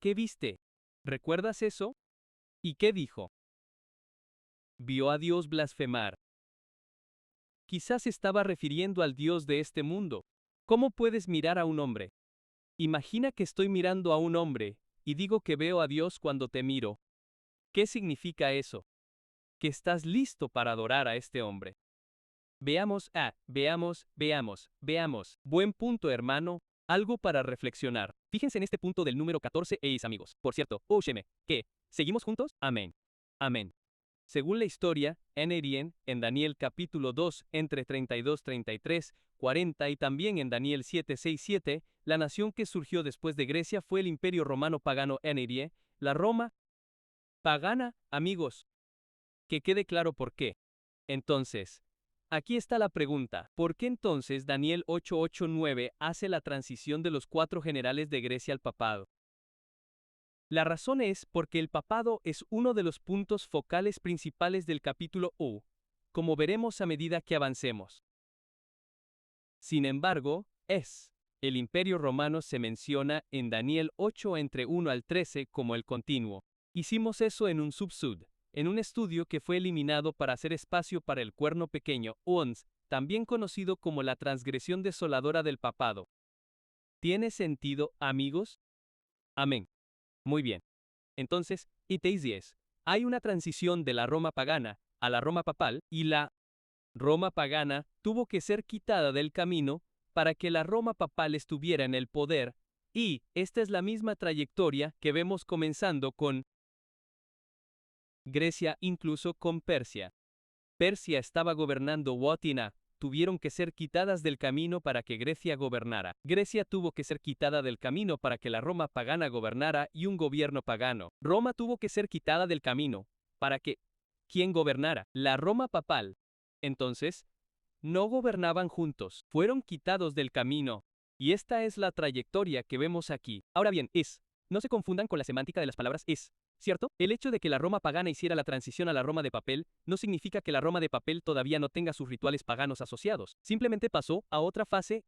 ¿qué viste? ¿Recuerdas eso? ¿Y qué dijo? Vio a Dios blasfemar. Quizás estaba refiriendo al Dios de este mundo. ¿Cómo puedes mirar a un hombre? Imagina que estoy mirando a un hombre, y digo que veo a Dios cuando te miro. ¿Qué significa eso? Que estás listo para adorar a este hombre. Veamos. Buen punto, hermano. Algo para reflexionar. Fíjense en este punto del número 14, amigos. Por cierto, Sheme, ¿qué? ¿Seguimos juntos? Amén. Amén. Según la historia, en Daniel capítulo 2, entre 32, 33, 40 y también en Daniel 7, 6, 7, la nación que surgió después de Grecia fue el Imperio Romano Pagano la Roma pagana, amigos. Que quede claro por qué. Entonces, aquí está la pregunta. ¿Por qué entonces Daniel 8:8-9 hace la transición de los 4 generales de Grecia al papado? La razón es porque el papado es uno de los puntos focales principales del capítulo como veremos a medida que avancemos. Sin embargo, el Imperio Romano se menciona en Daniel 8 entre 1 al 13 como el continuo. Hicimos eso en un subsud, en un estudio que fue eliminado para hacer espacio para el cuerno pequeño, también conocido como la transgresión desoladora del papado. ¿Tiene sentido, amigos? Amén. Muy bien. Entonces, hay una transición de la Roma pagana a la Roma papal, y la Roma pagana tuvo que ser quitada del camino para que la Roma papal estuviera en el poder, y esta es la misma trayectoria que vemos comenzando con Grecia, incluso con Persia. Persia estaba gobernando Watina, tuvieron que ser quitadas del camino para que Grecia gobernara. Grecia tuvo que ser quitada del camino para que la Roma pagana gobernara y un gobierno pagano. Roma tuvo que ser quitada del camino para que ¿quién gobernara? La Roma papal. Entonces, no gobernaban juntos, fueron quitados del camino. Y esta es la trayectoria que vemos aquí. Ahora bien, no se confundan con la semántica de las palabras ¿cierto? El hecho de que la Roma pagana hiciera la transición a la Roma de papel no significa que la Roma de papel todavía no tenga sus rituales paganos asociados. Simplemente pasó a otra fase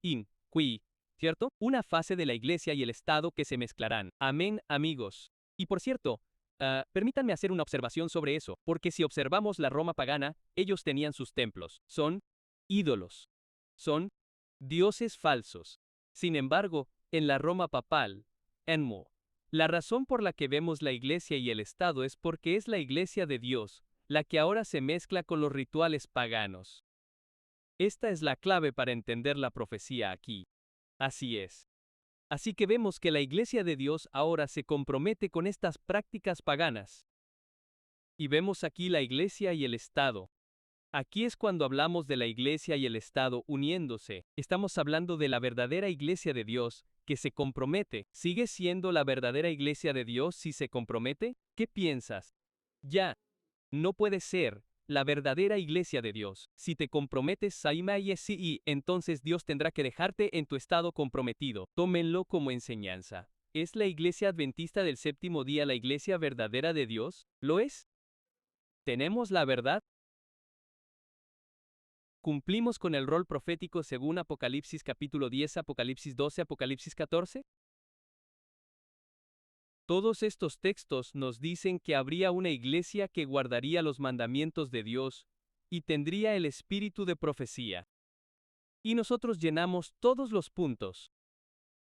¿cierto? Una fase de la iglesia y el Estado que se mezclarán. Amén, amigos. Y por cierto, permítanme hacer una observación sobre eso, porque si observamos la Roma pagana, ellos tenían sus templos. Son ídolos. Son dioses falsos. Sin embargo, en la Roma papal, la razón por la que vemos la iglesia y el Estado es porque es la iglesia de Dios, la que ahora se mezcla con los rituales paganos. Esta es la clave para entender la profecía aquí. Así es. Así que vemos que la iglesia de Dios ahora se compromete con estas prácticas paganas. Y vemos aquí la iglesia y el Estado. Aquí es cuando hablamos de la iglesia y el Estado uniéndose. Estamos hablando de la verdadera iglesia de Dios, que se compromete. ¿Sigue siendo la verdadera iglesia de Dios si se compromete? ¿Qué piensas? Ya. No puede ser la verdadera iglesia de Dios. Si te comprometes, entonces Dios tendrá que dejarte en tu estado comprometido. Tómenlo como enseñanza. ¿Es la iglesia adventista del séptimo día la iglesia verdadera de Dios? ¿Lo es? ¿Tenemos la verdad? ¿Cumplimos con el rol profético según Apocalipsis capítulo 10, Apocalipsis 12, Apocalipsis 14? Todos estos textos nos dicen que habría una iglesia que guardaría los mandamientos de Dios y tendría el espíritu de profecía. Y nosotros llenamos todos los puntos.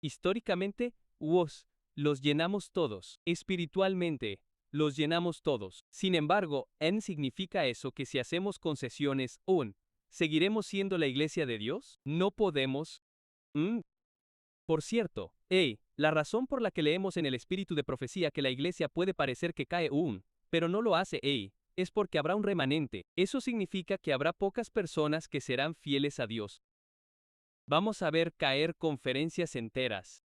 Históricamente, los llenamos todos. Espiritualmente, los llenamos todos. Sin embargo, ¿significa eso que si hacemos concesiones, seguiremos siendo la iglesia de Dios? No podemos. Por cierto, la razón por la que leemos en el espíritu de profecía que la iglesia puede parecer que cae pero no lo hace, es porque habrá un remanente. Eso significa que habrá pocas personas que serán fieles a Dios. Vamos a ver caer conferencias enteras.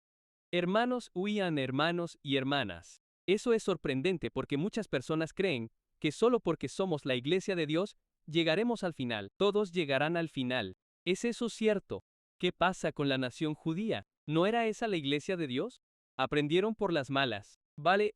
Hermanos huían hermanos y hermanas. Eso es sorprendente porque muchas personas creen que solo porque somos la iglesia de Dios, llegaremos al final. Todos llegarán al final. ¿Es eso cierto? ¿Qué pasa con la nación judía? ¿No era esa la iglesia de Dios? Aprendieron por las malas. Vale,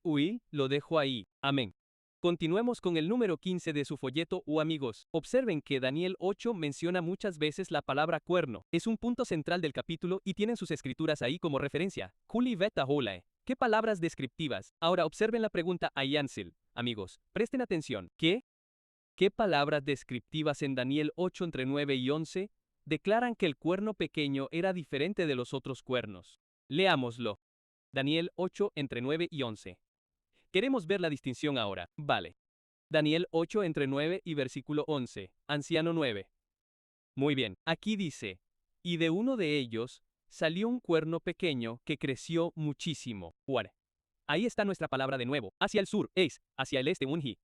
lo dejo ahí. Amén. Continuemos con el número 15 de su folleto, amigos. Observen que Daniel 8 menciona muchas veces la palabra cuerno. Es un punto central del capítulo y tienen sus escrituras ahí como referencia. Kuli veta holae. ¿Qué palabras descriptivas? Ahora observen la pregunta a Yansil. Amigos, presten atención. ¿Qué palabras descriptivas en Daniel 8 entre 9 y 11 declaran que el cuerno pequeño era diferente de los otros cuernos? Leámoslo. Daniel 8 entre 9 y 11. Queremos ver la distinción ahora. Vale. Daniel 8 entre 9 y versículo 11. Anciano 9. Muy bien. Aquí dice, y de uno de ellos salió un cuerno pequeño que creció muchísimo. Ahí está nuestra palabra de nuevo. Hacia el sur, hacia el este unji.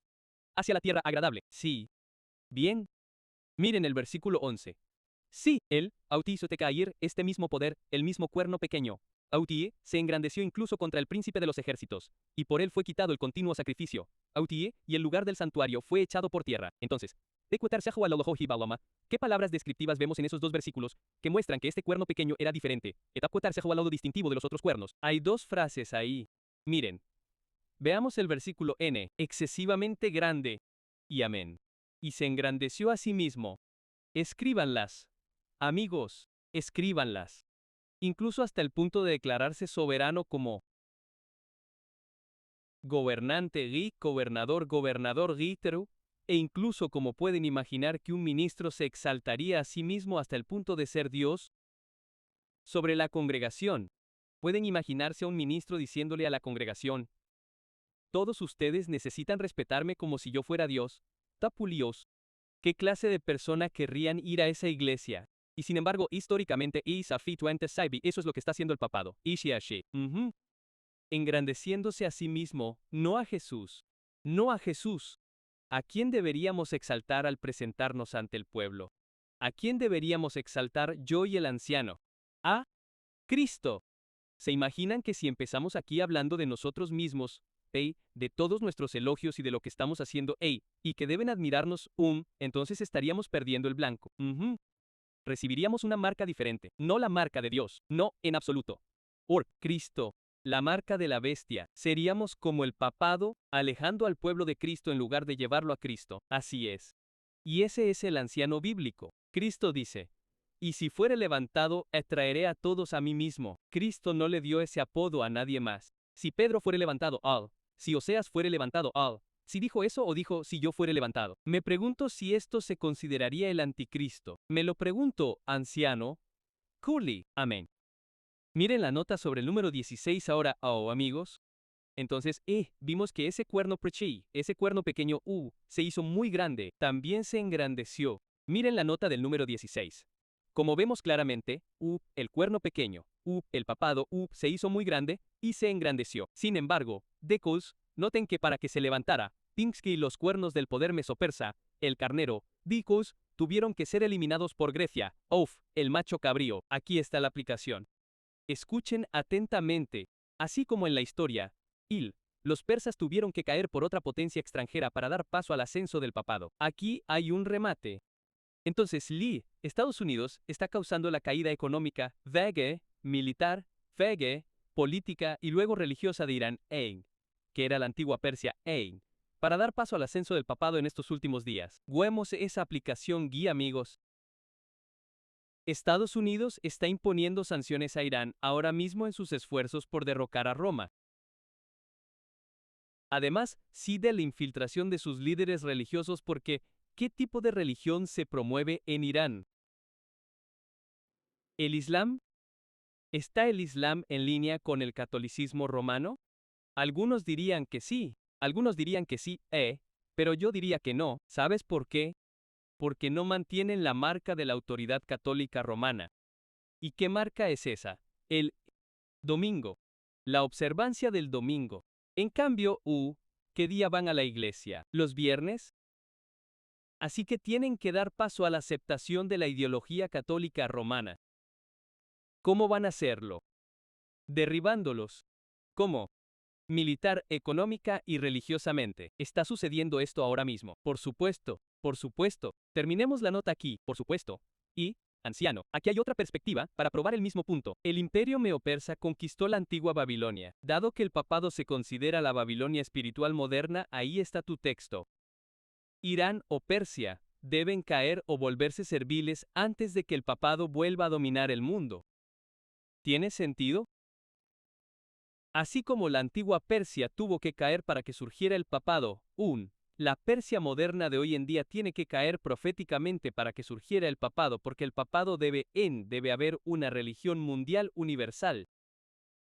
Hacia la tierra agradable. Sí. Bien. Miren el versículo 11. Sí, él, hizo caer este mismo poder, el mismo cuerno pequeño. Autie se engrandeció incluso contra el príncipe de los ejércitos, y por él fue quitado el continuo sacrificio. Autie, y el lugar del santuario fue echado por tierra. Entonces, ¿qué palabras descriptivas vemos en esos dos versículos que muestran que este cuerno pequeño era diferente? Lo distintivo de los otros cuernos. Hay dos frases ahí. Miren. Veamos el versículo N. Excesivamente grande. Y amén. Y se engrandeció a sí mismo. Escríbanlas. Amigos, escríbanlas. Incluso hasta el punto de declararse soberano como gobernante gobernador giteru, e incluso como pueden imaginar que un ministro se exaltaría a sí mismo hasta el punto de ser Dios. Sobre la congregación, pueden imaginarse a un ministro diciéndole a la congregación, todos ustedes necesitan respetarme como si yo fuera Dios. Tapulios. ¿Qué clase de persona querrían ir a esa iglesia? Y sin embargo, históricamente, eso es lo que está haciendo el papado. Engrandeciéndose a sí mismo, no a Jesús. No a Jesús. ¿A quién deberíamos exaltar al presentarnos ante el pueblo? ¿A quién deberíamos exaltar yo y el anciano? A Cristo. ¿Se imaginan que si empezamos aquí hablando de nosotros mismos, de todos nuestros elogios y de lo que estamos haciendo, y que deben admirarnos, entonces estaríamos perdiendo el blanco? Recibiríamos una marca diferente, no la marca de Dios, no, en absoluto. Cristo, la marca de la bestia. Seríamos como el papado, alejando al pueblo de Cristo en lugar de llevarlo a Cristo. Así es. Y ese es el anciano bíblico. Cristo dice, y si fuere levantado, traeré a todos a mí mismo. Cristo no le dio ese apodo a nadie más. Si Pedro fuere levantado, si Oseas fuere levantado, si dijo eso o dijo si yo fuere levantado. Me pregunto si esto se consideraría el anticristo. Me lo pregunto, anciano. Curly. Amén. Miren la nota sobre el número 16 ahora, amigos. Entonces, vimos que ese cuerno ese cuerno pequeño, se hizo muy grande, también se engrandeció. Miren la nota del número 16. Como vemos claramente, el cuerno pequeño, el papado, se hizo muy grande y se engrandeció. Sin embargo, decos, noten que para que se levantara, Pinsky y los cuernos del poder mesopersa, el carnero, Dicus, tuvieron que ser eliminados por Grecia, el macho cabrío. Aquí está la aplicación. Escuchen atentamente. Así como en la historia, los persas tuvieron que caer por otra potencia extranjera para dar paso al ascenso del papado. Aquí hay un remate. Entonces, Estados Unidos está causando la caída económica, militar, política y luego religiosa de Irán, que era la antigua Persia, para dar paso al ascenso del papado en estos últimos días. Vemos esa aplicación guía, amigos. Estados Unidos está imponiendo sanciones a Irán ahora mismo en sus esfuerzos por derrocar a Roma. Además, de la infiltración de sus líderes religiosos porque, ¿qué tipo de religión se promueve en Irán? ¿El Islam? ¿Está el Islam en línea con el catolicismo romano? Algunos dirían que sí, pero yo diría que no. ¿Sabes por qué? Porque no mantienen la marca de la autoridad católica romana. ¿Y qué marca es esa? El domingo. La observancia del domingo. En cambio, ¿qué día van a la iglesia? ¿Los viernes? Así que tienen que dar paso a la aceptación de la ideología católica romana. ¿Cómo van a hacerlo? Derribándolos. ¿Cómo? Militar, económica y religiosamente. ¿Está sucediendo esto ahora mismo? Por supuesto. Terminemos la nota aquí, por supuesto. Y, anciano, aquí hay otra perspectiva para probar el mismo punto. El imperio meopersa conquistó la antigua Babilonia. Dado que el papado se considera la Babilonia espiritual moderna, ahí está tu texto. Irán o Persia deben caer o volverse serviles antes de que el papado vuelva a dominar el mundo. ¿Tiene sentido? Así como la antigua Persia tuvo que caer para que surgiera el papado, la Persia moderna de hoy en día tiene que caer proféticamente para que surgiera el papado, porque el papado debe haber una religión mundial universal.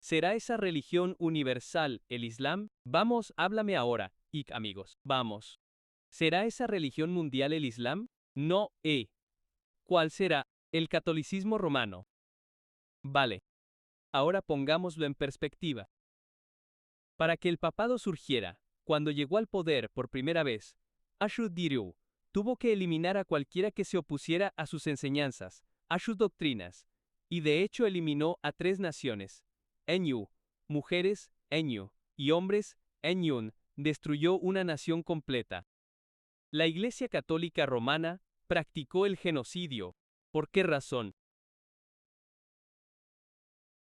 ¿Será esa religión universal el Islam? Vamos, háblame ahora, amigos, vamos. ¿Será esa religión mundial el Islam? No, ¿Cuál será? El catolicismo romano. Vale. Ahora pongámoslo en perspectiva. Para que el papado surgiera, cuando llegó al poder por primera vez, Ashur-Diriu tuvo que eliminar a cualquiera que se opusiera a sus enseñanzas, a sus doctrinas, y de hecho eliminó a 3 naciones, Enyu, mujeres, Enyu, y hombres, Enyun, destruyó una nación completa. La Iglesia Católica Romana practicó el genocidio. ¿Por qué razón?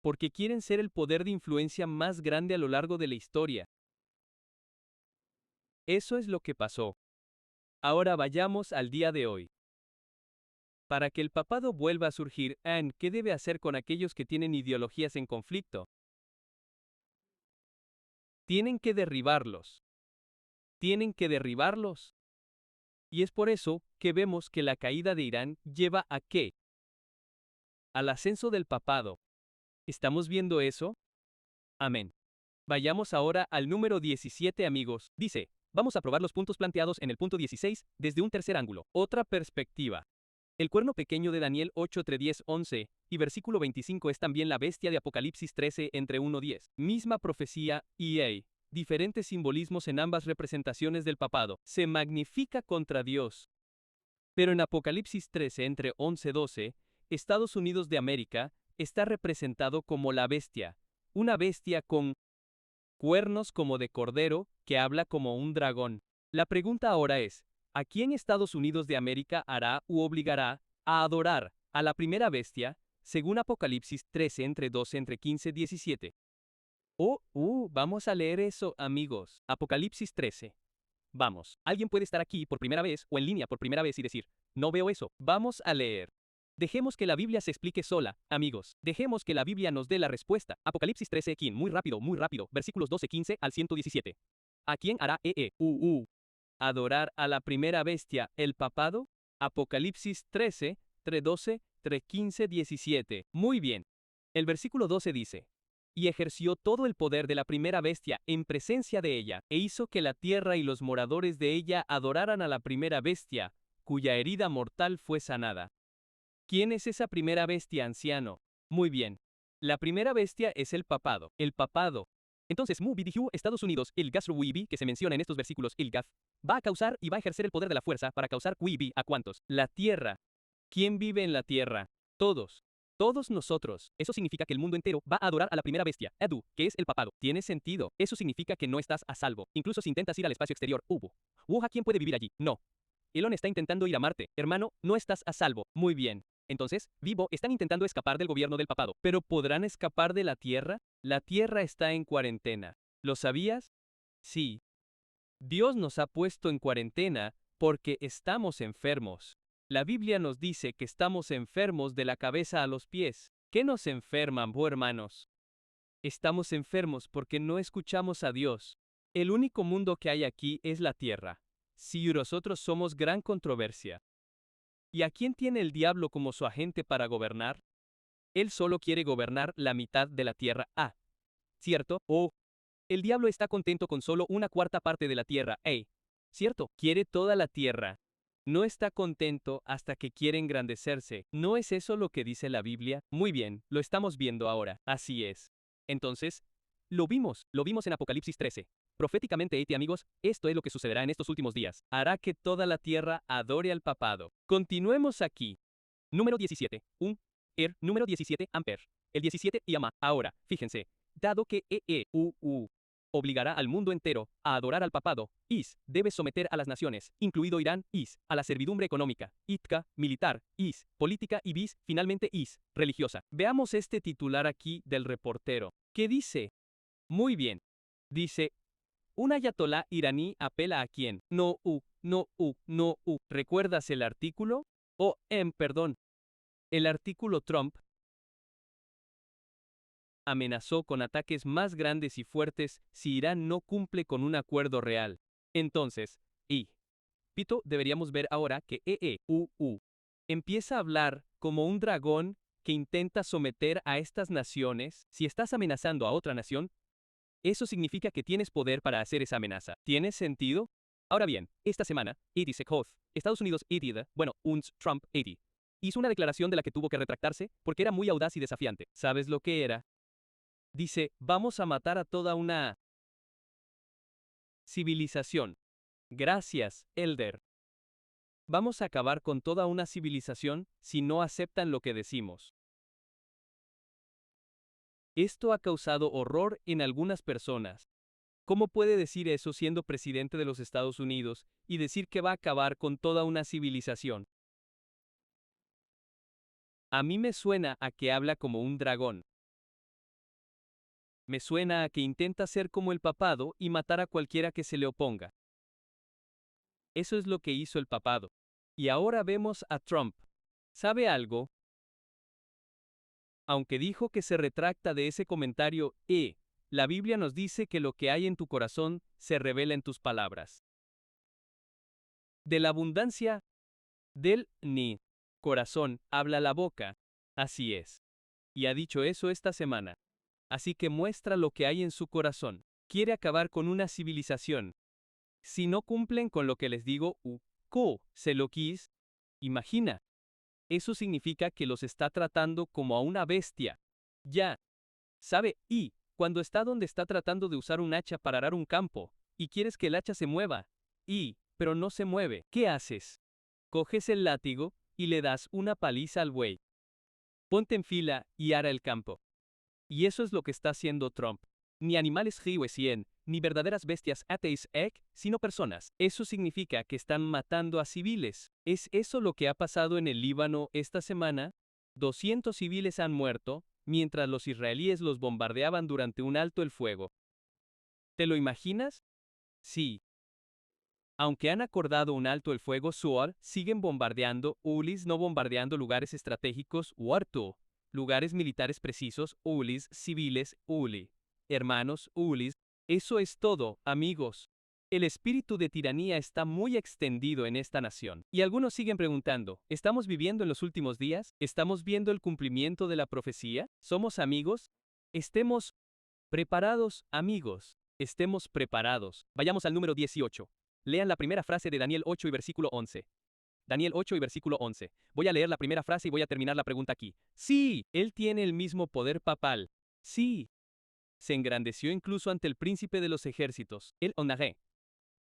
Porque quieren ser el poder de influencia más grande a lo largo de la historia. Eso es lo que pasó. Ahora vayamos al día de hoy. Para que el papado vuelva a surgir, ¿qué debe hacer con aquellos que tienen ideologías en conflicto? Tienen que derribarlos. Y es por eso que vemos que la caída de Irán lleva ¿a qué? Al ascenso del papado. ¿Estamos viendo eso? Amén. Vayamos ahora al número 17, amigos. Dice, vamos a probar los puntos planteados en el punto 16 desde un tercer ángulo. Otra perspectiva. El cuerno pequeño de Daniel 8, 10, 11 y versículo 25 es también la bestia de Apocalipsis 13 entre 1, 10. Misma profecía y diferentes simbolismos en ambas representaciones del papado. Se magnifica contra Dios. Pero en Apocalipsis 13 entre 11, 12, Estados Unidos de América está representado como la bestia, una bestia con cuernos como de cordero, que habla como un dragón. La pregunta ahora es, ¿a quién Estados Unidos de América hará u obligará a adorar a la primera bestia, según Apocalipsis 13 entre 12 entre 15, 17? Vamos a leer eso, amigos. Apocalipsis 13. Vamos, alguien puede estar aquí por primera vez o en línea por primera vez y decir, no veo eso. Vamos a leer. Dejemos que la Biblia se explique sola, amigos. Dejemos que la Biblia nos dé la respuesta. Apocalipsis 13, ¿quién? Muy rápido, versículos 12, 15 al 117. ¿A quién hará adorar a la primera bestia, el papado? Apocalipsis 13, 12, 15, 17. Muy bien. El versículo 12 dice, y ejerció todo el poder de la primera bestia en presencia de ella, e hizo que la tierra y los moradores de ella adoraran a la primera bestia, cuya herida mortal fue sanada. ¿Quién es esa primera bestia, anciano? Muy bien. La primera bestia es el papado. El papado Entonces, Estados Unidos, el gas que se menciona en estos versículos, el gas, va a causar y va a ejercer el poder de la fuerza para causar ¿a cuántos? La tierra. ¿Quién vive en la tierra? Todos. Todos nosotros. Eso significa que el mundo entero va a adorar a la primera bestia, Edu, que es el papado. Tiene sentido. Eso significa que no estás a salvo. Incluso si intentas ir al espacio exterior, ¿quién puede vivir allí? No. Elon está intentando ir a Marte. Hermano, no estás a salvo. Muy bien. Entonces, están intentando escapar del gobierno del papado. ¿Pero podrán escapar de la Tierra? La Tierra está en cuarentena. ¿Lo sabías? Sí. Dios nos ha puesto en cuarentena porque estamos enfermos. La Biblia nos dice que estamos enfermos de la cabeza a los pies. ¿Qué nos enferman, hermanos? Estamos enfermos porque no escuchamos a Dios. El único mundo que hay aquí es la Tierra. Si nosotros somos gran controversia. ¿Y a quién tiene el diablo como su agente para gobernar? Él solo quiere gobernar la mitad de la tierra. ¿Cierto? El diablo está contento con solo una cuarta parte de la tierra. ¿Cierto? Quiere toda la tierra. No está contento hasta que quiere engrandecerse. ¿No es eso lo que dice la Biblia? Muy bien, lo estamos viendo ahora. Así es. Entonces, lo vimos en Apocalipsis 13. Proféticamente, amigos, esto es lo que sucederá en estos últimos días. Hará que toda la tierra adore al papado. Continuemos aquí. Número 17. Número 17, Amper. El 17 llama. Ahora, fíjense. Dado que obligará al mundo entero a adorar al papado, debe someter a las naciones, incluido Irán, a la servidumbre económica, militar, política y finalmente religiosa. Veamos este titular aquí del reportero. ¿Qué dice? Muy bien. Dice, un ayatolá iraní apela a quién. No. ¿Recuerdas el artículo? Perdón. El artículo Trump amenazó con ataques más grandes y fuertes si Irán no cumple con un acuerdo real. Entonces, deberíamos ver ahora que empieza a hablar como un dragón que intenta someter a estas naciones. Si estás amenazando a otra nación, eso significa que tienes poder para hacer esa amenaza. ¿Tiene sentido? Ahora bien, esta semana, Estados Unidos, Trump, hizo una declaración de la que tuvo que retractarse porque era muy audaz y desafiante. ¿Sabes lo que era? Dice, vamos a matar a toda una civilización. Gracias, Elder. Vamos a acabar con toda una civilización si no aceptan lo que decimos. Esto ha causado horror en algunas personas. ¿Cómo puede decir eso siendo presidente de los Estados Unidos y decir que va a acabar con toda una civilización? A mí me suena a que habla como un dragón. Me suena a que intenta ser como el papado y matar a cualquiera que se le oponga. Eso es lo que hizo el papado. Y ahora vemos a Trump. ¿Sabe algo? Aunque dijo que se retracta de ese comentario, la Biblia nos dice que lo que hay en tu corazón se revela en tus palabras. De la abundancia del corazón habla la boca. Así es. Y ha dicho eso esta semana. Así que muestra lo que hay en su corazón. Quiere acabar con una civilización. Si no cumplen con lo que les digo, se lo quis. Imagina. Eso significa que los está tratando como a una bestia. Ya. ¿Sabe? Cuando está donde está tratando de usar un hacha para arar un campo, y quieres que el hacha se mueva, pero no se mueve, ¿qué haces? Coges el látigo y le das una paliza al buey. Ponte en fila y ara el campo. Y eso es lo que está haciendo Trump. Ni animales ni verdaderas bestias sino personas. Eso significa que están matando a civiles. ¿Es eso lo que ha pasado en el Líbano esta semana? 200 civiles han muerto, mientras los israelíes los bombardeaban durante un alto el fuego. ¿Te lo imaginas? Sí. Aunque han acordado un alto el fuego, siguen bombardeando, no bombardeando lugares estratégicos, lugares militares precisos, civiles, hermanos, eso es todo, amigos. El espíritu de tiranía está muy extendido en esta nación. Y algunos siguen preguntando, ¿estamos viviendo en los últimos días? ¿Estamos viendo el cumplimiento de la profecía? ¿Somos amigos? Estemos preparados, amigos. Estemos preparados. Vayamos al número 18. Lean la primera frase de Daniel 8 y versículo 11. Daniel 8 y versículo 11. Voy a leer la primera frase y voy a terminar la pregunta aquí. Sí, él tiene el mismo poder papal. Sí. Se engrandeció incluso ante el príncipe de los ejércitos, el Onagé.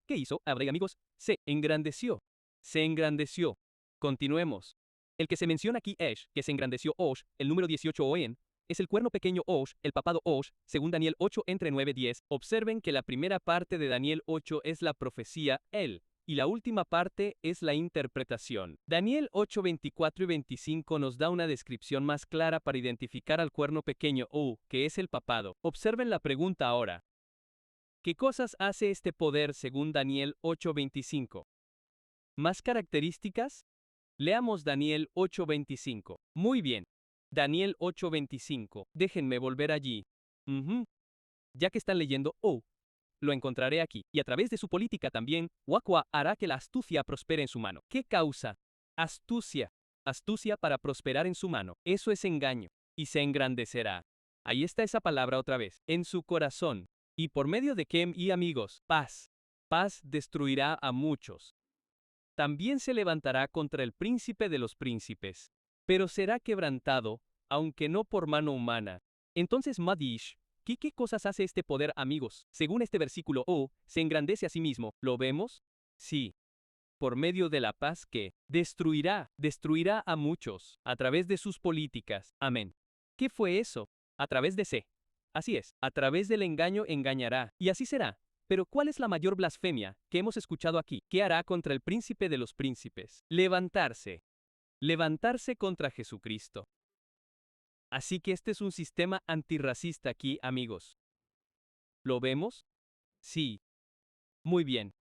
¿Qué hizo? Habrá amigos, se engrandeció. Se engrandeció. Continuemos. El que se menciona aquí Esh, que se engrandeció Osh, el número 18 Oen, es el cuerno pequeño Osh, el papado Osh, según Daniel 8 entre 9-10. Observen que la primera parte de Daniel 8 es la profecía, él, y la última parte es la interpretación. Daniel 8, 24 y 25 nos da una descripción más clara para identificar al cuerno pequeño O, que es el papado. Observen la pregunta ahora. ¿Qué cosas hace este poder según Daniel 8, 25? ¿Más características? Leamos Daniel 8, 25. Muy bien. Daniel 8, 25. Déjenme volver allí. Ya que están leyendo, lo encontraré aquí, y a través de su política también, Wakwa hará que la astucia prospere en su mano. ¿Qué causa? Astucia. Astucia para prosperar en su mano. Eso es engaño. Y se engrandecerá. Ahí está esa palabra otra vez. En su corazón. Y por medio de Kem y amigos, paz. Paz destruirá a muchos. También se levantará contra el príncipe de los príncipes. Pero será quebrantado, aunque no por mano humana. Entonces Madish, ¿qué cosas hace este poder, amigos? Según este versículo, se engrandece a sí mismo. ¿Lo vemos? Sí. Por medio de la paz que destruirá a muchos, a través de sus políticas. Amén. ¿Qué fue eso? A través de C. Así es, a través del engaño engañará, y así será. Pero ¿cuál es la mayor blasfemia que hemos escuchado aquí? ¿Qué hará contra el príncipe de los príncipes? Levantarse. Levantarse contra Jesucristo. Así que este es un sistema antirracista aquí, amigos. ¿Lo vemos? Sí. Muy bien.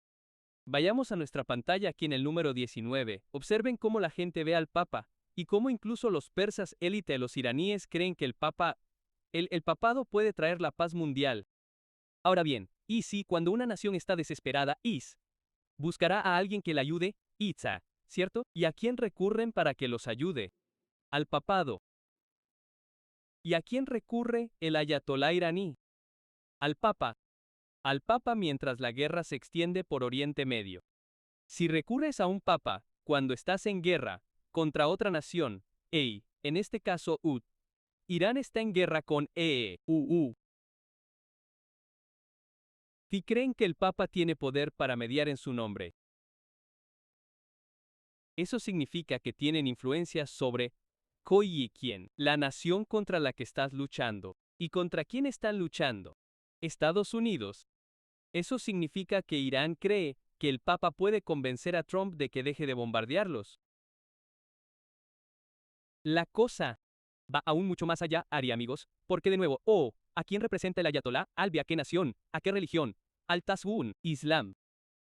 Vayamos a nuestra pantalla aquí en el número 19. Observen cómo la gente ve al Papa, y cómo incluso los persas élite, los iraníes, creen que el Papa, el papado puede traer la paz mundial. Ahora bien, y si cuando una nación está desesperada, buscará a alguien que la ayude, Itza, ¿cierto? ¿Y a quién recurren para que los ayude? Al papado. ¿Y a quién recurre el ayatolá iraní? Al Papa. Al Papa mientras la guerra se extiende por Oriente Medio. Si recurres a un Papa, cuando estás en guerra, contra otra nación, en este caso Irán está en guerra con ¿Y creen que el Papa tiene poder para mediar en su nombre? Eso significa que tienen influencia sobre ¿quién? La nación contra la que estás luchando. ¿Y contra quién están luchando? Estados Unidos. Eso significa que Irán cree que el Papa puede convencer a Trump de que deje de bombardearlos. La cosa va aún mucho más allá, amigos, porque de nuevo, ¿a quién representa el ayatolá? ¿A qué nación? ¿A qué religión? Al Tazwun, Islam.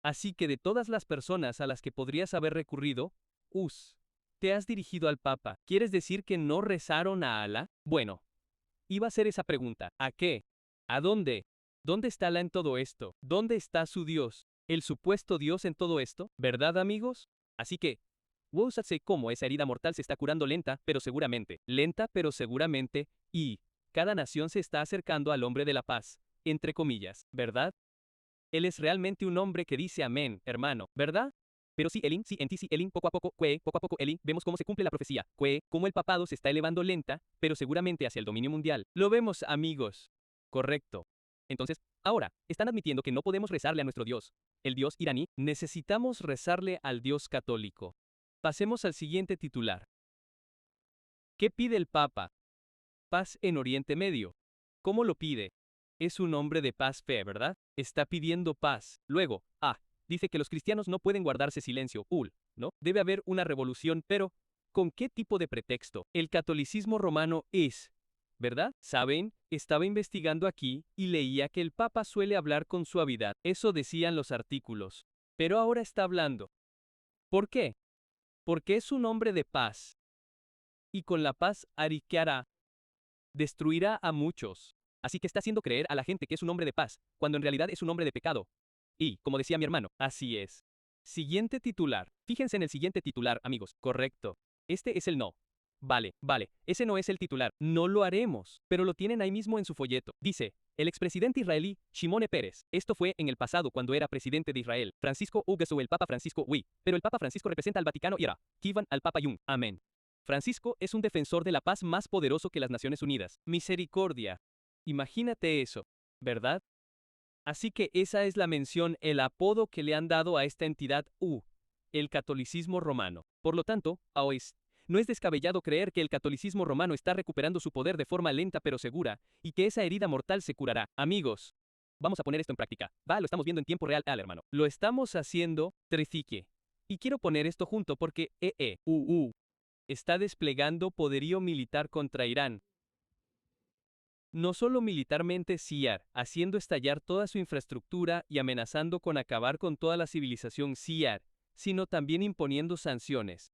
Así que de todas las personas a las que podrías haber recurrido, te has dirigido al Papa. ¿Quieres decir que no rezaron a Alá? Bueno, iba a hacer esa pregunta. ¿A qué? ¿A dónde? ¿Dónde está Alá en todo esto? ¿Dónde está su Dios? ¿El supuesto Dios en todo esto? ¿Verdad, amigos? Así que, sé cómo esa herida mortal se está curando lenta, pero seguramente, y cada nación se está acercando al hombre de la paz, entre comillas, ¿verdad? Él es realmente un hombre que dice amén, hermano, ¿verdad? Pero sí, Elin, poco a poco, Elin, vemos cómo se cumple la profecía, cómo el papado se está elevando lenta, pero seguramente hacia el dominio mundial. Lo vemos, amigos. Correcto. Entonces, ahora, están admitiendo que no podemos rezarle a nuestro Dios, el Dios iraní. Necesitamos rezarle al Dios católico. Pasemos al siguiente titular. ¿Qué pide el Papa? Paz en Oriente Medio. ¿Cómo lo pide? Es un hombre de paz fe, ¿verdad? Está pidiendo paz. Luego, dice que los cristianos no pueden guardarse silencio, ¿no? Debe haber una revolución, pero ¿con qué tipo de pretexto? El catolicismo romano es, ¿verdad? ¿Saben? Estaba investigando aquí y leía que el Papa suele hablar con suavidad. Eso decían los artículos. Pero ahora está hablando. ¿Por qué? Porque es un hombre de paz. Y con la paz, ¿qué hará? Destruirá a muchos. Así que está haciendo creer a la gente que es un hombre de paz, cuando en realidad es un hombre de pecado. Y, como decía mi hermano, así es. Siguiente titular. Fíjense en el siguiente titular, amigos. Correcto. Este es el no. Vale, ese no es el titular. No lo haremos. Pero lo tienen ahí mismo en su folleto. Dice, el expresidente israelí, Shimon Peres. Esto fue en el pasado cuando era presidente de Israel. Francisco Ugesu, el Papa Francisco, Pero el Papa Francisco representa al Vaticano y Kivan al Papa Yun. Amén. Francisco es un defensor de la paz más poderoso que las Naciones Unidas. Misericordia. Imagínate eso, ¿verdad? Así que esa es la mención, el apodo que le han dado a esta entidad el catolicismo romano. Por lo tanto, no es descabellado creer que el catolicismo romano está recuperando su poder de forma lenta pero segura, y que esa herida mortal se curará. Amigos, vamos a poner esto en práctica. Lo estamos viendo en tiempo real, hermano. Lo estamos haciendo, Tricique. Y quiero poner esto junto porque está desplegando poderío militar contra Irán. No solo militarmente SIAR, haciendo estallar toda su infraestructura y amenazando con acabar con toda la civilización SIAR, sino también imponiendo sanciones.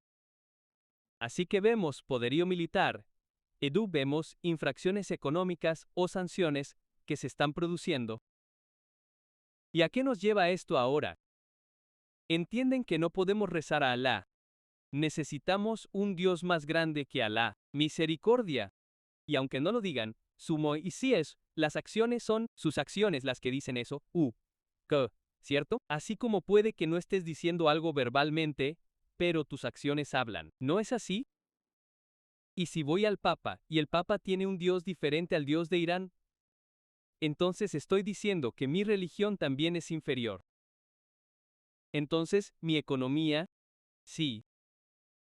Así que vemos poderío militar, vemos infracciones económicas o sanciones que se están produciendo. ¿Y a qué nos lleva esto ahora? Entienden que no podemos rezar a Alá. Necesitamos un Dios más grande que Alá, misericordia. Y aunque no lo digan, sumo y si es, las acciones son sus acciones las que dicen eso, ¿cierto? Así como puede que no estés diciendo algo verbalmente, pero tus acciones hablan. ¿No es así? Y si voy al Papa, y el Papa tiene un Dios diferente al Dios de Irán, entonces estoy diciendo que mi religión también es inferior. Entonces, mi economía, sí,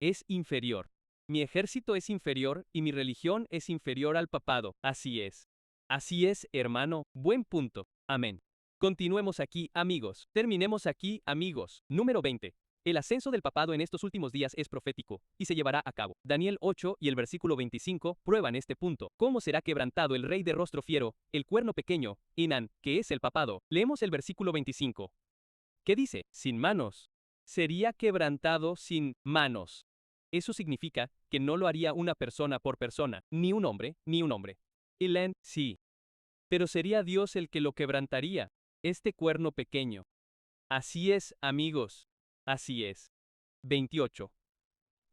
es inferior. Mi ejército es inferior y mi religión es inferior al papado. Así es. Así es, hermano. Buen punto. Amén. Continuemos aquí, amigos. Terminemos aquí, amigos. Número 20. El ascenso del papado en estos últimos días es profético, y se llevará a cabo. Daniel 8 y el versículo 25 prueban este punto. ¿Cómo será quebrantado el rey de rostro fiero, el cuerno pequeño, Inan, que es el papado? Leemos el versículo 25. ¿Qué dice? Sin manos. Sería quebrantado sin manos. Eso significa que no lo haría una persona por persona, ni un hombre, ni un hombre. Ilan, sí. Pero sería Dios el que lo quebrantaría, este cuerno pequeño. Así es, amigos. Así es. 28.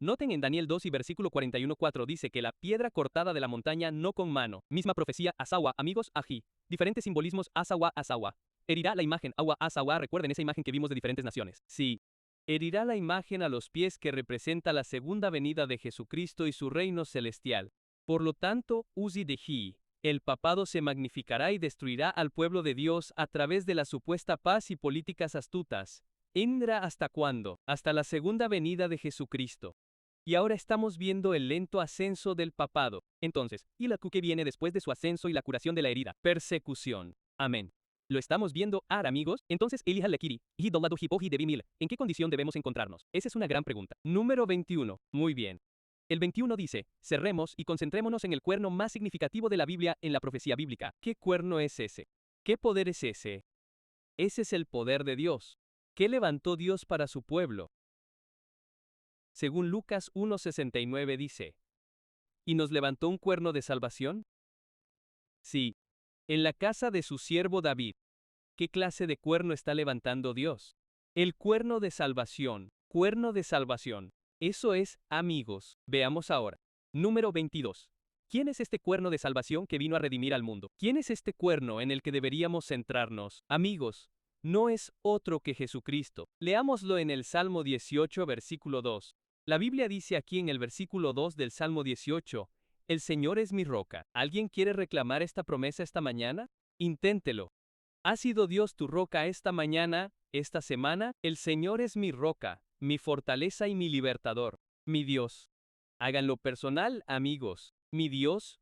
Noten en Daniel 2 y versículo 41:4 dice que la piedra cortada de la montaña no con mano. Misma profecía, Asawa, amigos, ají. Diferentes simbolismos, Asawa, Asawa. Herirá la imagen, Awa, Asawa, recuerden esa imagen que vimos de diferentes naciones. Sí. Herirá la imagen a los pies que representa la segunda venida de Jesucristo y su reino celestial. Por lo tanto, Uzi de Hi, el papado se magnificará y destruirá al pueblo de Dios a través de la supuesta paz y políticas astutas. ¿Indra hasta cuándo? Hasta la segunda venida de Jesucristo. Y ahora estamos viendo el lento ascenso del papado. Entonces, ¿y la que viene después de su ascenso y la curación de la herida? Persecución. Amén. ¿Lo estamos viendo, amigos? Entonces, Elija Lekiri, Hidolado Hipoji de Bimil, ¿en qué condición debemos encontrarnos? Esa es una gran pregunta. Número 21. Muy bien. El 21 dice, cerremos y concentrémonos en el cuerno más significativo de la Biblia en la profecía bíblica. ¿Qué cuerno es ese? ¿Qué poder es ese? Ese es el poder de Dios. ¿Qué levantó Dios para su pueblo? Según Lucas 1:69 dice, ¿y nos levantó un cuerno de salvación? Sí. En la casa de su siervo David. ¿Qué clase de cuerno está levantando Dios? El cuerno de salvación. Cuerno de salvación. Eso es, amigos. Veamos ahora. Número 22. ¿Quién es este cuerno de salvación que vino a redimir al mundo? ¿Quién es este cuerno en el que deberíamos centrarnos? Amigos, no es otro que Jesucristo. Leámoslo en el Salmo 18, versículo 2. La Biblia dice aquí en el versículo 2 del Salmo 18, el Señor es mi roca. ¿Alguien quiere reclamar esta promesa esta mañana? Inténtelo. ¿Ha sido Dios tu roca esta mañana, esta semana? El Señor es mi roca, mi fortaleza y mi libertador, mi Dios. Háganlo personal, amigos. Mi Dios,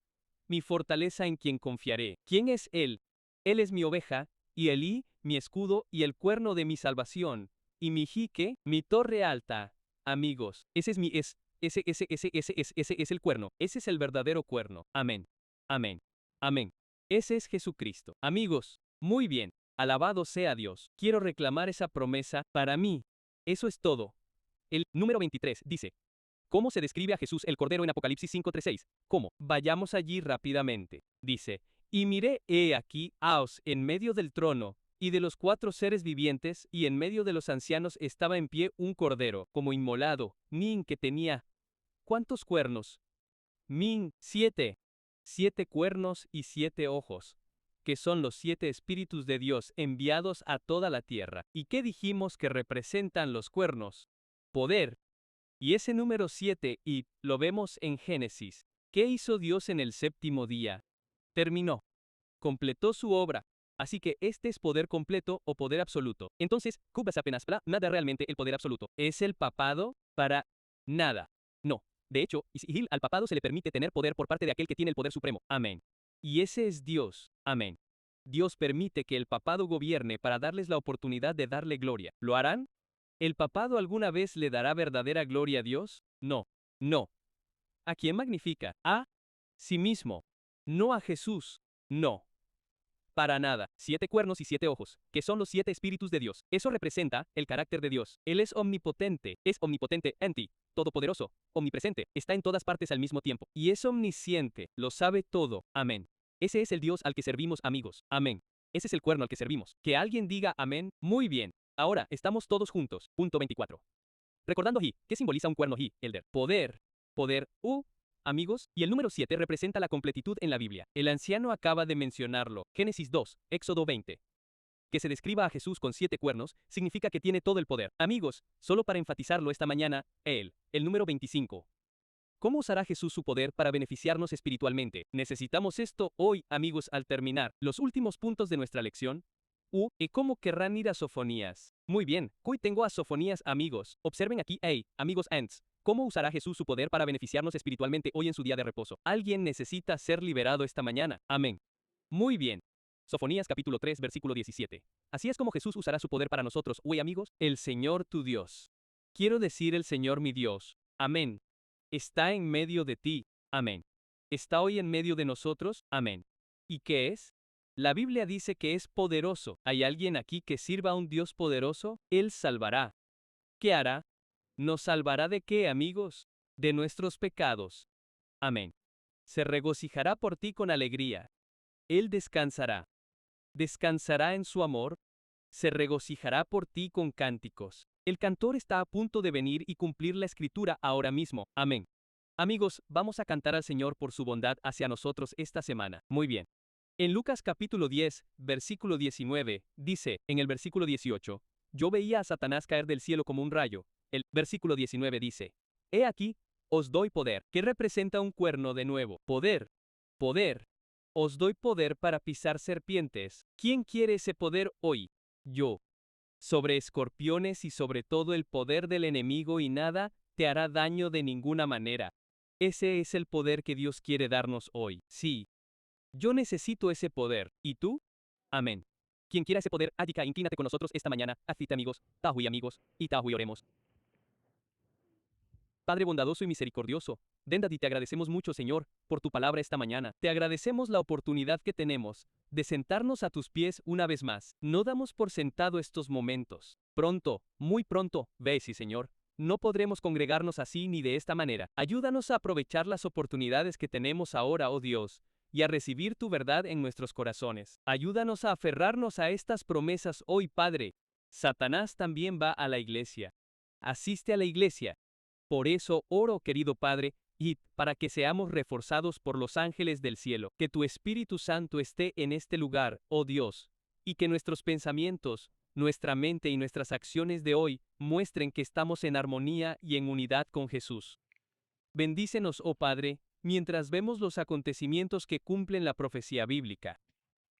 mi fortaleza en quien confiaré. ¿Quién es Él? Él es mi oveja, y Elí, mi escudo y el cuerno de mi salvación, y mi jique, mi torre alta. Amigos, ese es el cuerno, ese es el verdadero cuerno. Amén. Amén. Amén. Ese es Jesucristo. Amigos, muy bien, alabado sea Dios. Quiero reclamar esa promesa para mí. Eso es todo. El número 23 dice, ¿cómo se describe a Jesús el Cordero en Apocalipsis 5:3-6? ¿Cómo? Vayamos allí rápidamente. Dice, y miré, he aquí, aos, en medio del trono, y de los 4 seres vivientes, y en medio de los ancianos estaba en pie un cordero, como inmolado, Min que tenía. ¿Cuántos cuernos? Min, 7. 7 cuernos y 7 ojos, que son los 7 espíritus de Dios enviados a toda la tierra. ¿Y qué dijimos que representan los cuernos? Poder. Y ese número 7, y lo vemos en Génesis. ¿Qué hizo Dios en el séptimo día? Terminó. completó su obra. Así que este es poder completo o poder absoluto. Entonces, Kubas apenas nada realmente el poder absoluto. ¿Es el papado? Para nada. No. De hecho, al papado se le permite tener poder por parte de aquel que tiene el poder supremo. Amén. Y ese es Dios. Amén. Dios permite que el papado gobierne para darles la oportunidad de darle gloria. ¿Lo harán? ¿El papado alguna vez le dará verdadera gloria a Dios? No. No. ¿A quién magnifica? A sí mismo. No a Jesús. No. Para nada. 7 cuernos y 7 ojos, que son los 7 espíritus de Dios. Eso representa el carácter de Dios. Él es omnipotente, enti, todopoderoso, omnipresente, está en todas partes al mismo tiempo. Y es omnisciente, lo sabe todo. Amén. Ese es el Dios al que servimos, amigos. Amén. Ese es el cuerno al que servimos. Que alguien diga amén. Muy bien. Ahora, estamos todos juntos. Punto 24. Recordando Hi, ¿qué simboliza un cuerno Hi? Elder. Poder. Poder. Amigos, y el número 7 representa la completitud en la Biblia. El anciano acaba de mencionarlo. Génesis 2, Éxodo 20. Que se describa a Jesús con 7 cuernos, significa que tiene todo el poder. Amigos, solo para enfatizarlo esta mañana, el número 25. ¿Cómo usará Jesús su poder para beneficiarnos espiritualmente? Necesitamos esto hoy, amigos, al terminar los últimos puntos de nuestra lección. ¿Y cómo querrán ir a Sofonías? Muy bien, hoy tengo a Sofonías, amigos. Observen aquí, amigos ants. ¿Cómo usará Jesús su poder para beneficiarnos espiritualmente hoy en su día de reposo? Alguien necesita ser liberado esta mañana. Amén. Muy bien. Sofonías capítulo 3, versículo 17. Así es como Jesús usará su poder para nosotros hoy, amigos. El Señor tu Dios. Quiero decir el Señor mi Dios. Amén. Está en medio de ti. Amén. ¿Está hoy en medio de nosotros? Amén. ¿Y qué es? La Biblia dice que es poderoso. ¿Hay alguien aquí que sirva a un Dios poderoso? Él salvará. ¿Qué hará? ¿Nos salvará de qué, amigos? De nuestros pecados. Amén. Se regocijará por ti con alegría. Él descansará. Descansará en su amor. Se regocijará por ti con cánticos. El cantor está a punto de venir y cumplir la escritura ahora mismo. Amén. Amigos, vamos a cantar al Señor por su bondad hacia nosotros esta semana. Muy bien. En Lucas capítulo 10, versículo 19, dice, en el versículo 18, yo veía a Satanás caer del cielo como un rayo. El versículo 19 dice, he aquí, os doy poder, que representa un cuerno de nuevo. Poder. Poder. Os doy poder para pisar serpientes. ¿Quién quiere ese poder hoy? Yo. Sobre escorpiones y sobre todo el poder del enemigo y nada te hará daño de ninguna manera. Ese es el poder que Dios quiere darnos hoy. Sí. Yo necesito ese poder. ¿Y tú? Amén. Quien quiera ese poder, Adika, inclínate con nosotros esta mañana. Afite amigos, Tahui amigos, y Tahui oremos. Padre bondadoso y misericordioso, Dendadi, te agradecemos mucho, Señor, por tu palabra esta mañana. Te agradecemos la oportunidad que tenemos de sentarnos a tus pies una vez más. No damos por sentado estos momentos. Pronto, muy pronto, ve, sí, Señor. No podremos congregarnos así ni de esta manera. Ayúdanos a aprovechar las oportunidades que tenemos ahora, oh Dios, y a recibir tu verdad en nuestros corazones. Ayúdanos a aferrarnos a estas promesas hoy, Padre. Satanás también va a la iglesia. Asiste a la iglesia. Por eso oro, querido Padre, y para que seamos reforzados por los ángeles del cielo, que tu Espíritu Santo esté en este lugar, oh Dios, y que nuestros pensamientos, nuestra mente y nuestras acciones de hoy muestren que estamos en armonía y en unidad con Jesús. Bendícenos, oh Padre, mientras vemos los acontecimientos que cumplen la profecía bíblica.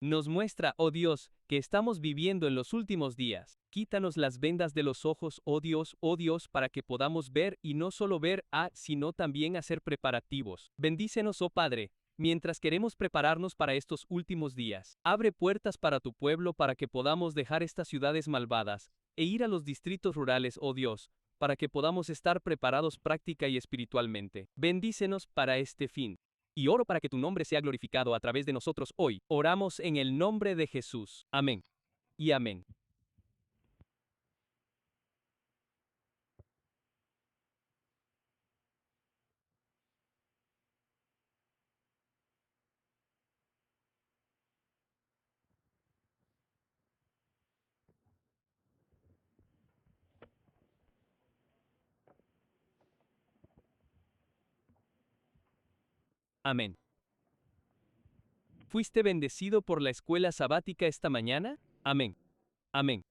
Nos muestra, oh Dios, que estamos viviendo en los últimos días. Quítanos las vendas de los ojos, oh Dios, para que podamos ver y no solo ver, sino también hacer preparativos. Bendícenos, oh Padre, mientras queremos prepararnos para estos últimos días. Abre puertas para tu pueblo para que podamos dejar estas ciudades malvadas e ir a los distritos rurales, oh Dios, para que podamos estar preparados práctica y espiritualmente. Bendícenos para este fin. Y oro para que tu nombre sea glorificado a través de nosotros hoy. Oramos en el nombre de Jesús. Amén. Y amén. Amén. ¿Fuiste bendecido por la escuela sabática esta mañana? Amén. Amén.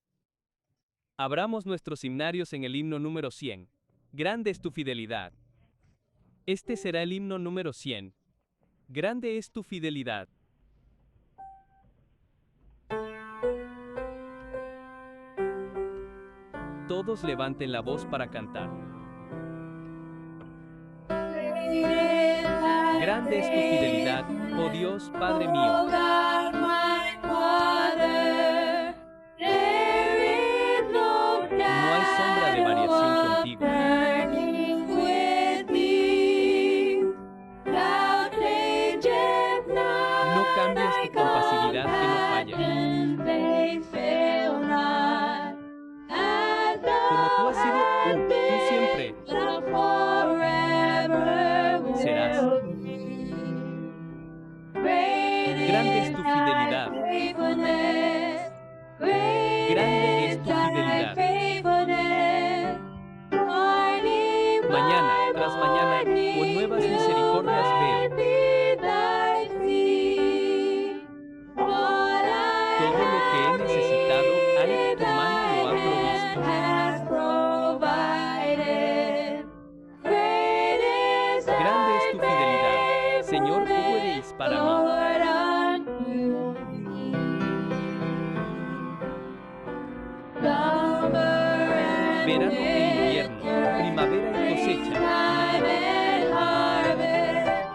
Abramos nuestros himnarios en el himno número 100. Grande es tu fidelidad. Este será el himno número 100. Grande es tu fidelidad. Todos levanten la voz para cantar. Grande es tu fidelidad, oh Dios, Padre mío. No hay sombra de variación contigo. No cambias tu compasividad que no falla. Como tú has sido, tú siempre serás. Grande es tu fidelidad. Grande es tu fidelidad. Mañana tras mañana, con nuevas misericordias veo. Todo lo que he necesitado, tu mano lo ha provisto. Grande es tu fidelidad, Señor, tú eres para mí. Verano e invierno, primavera y cosecha.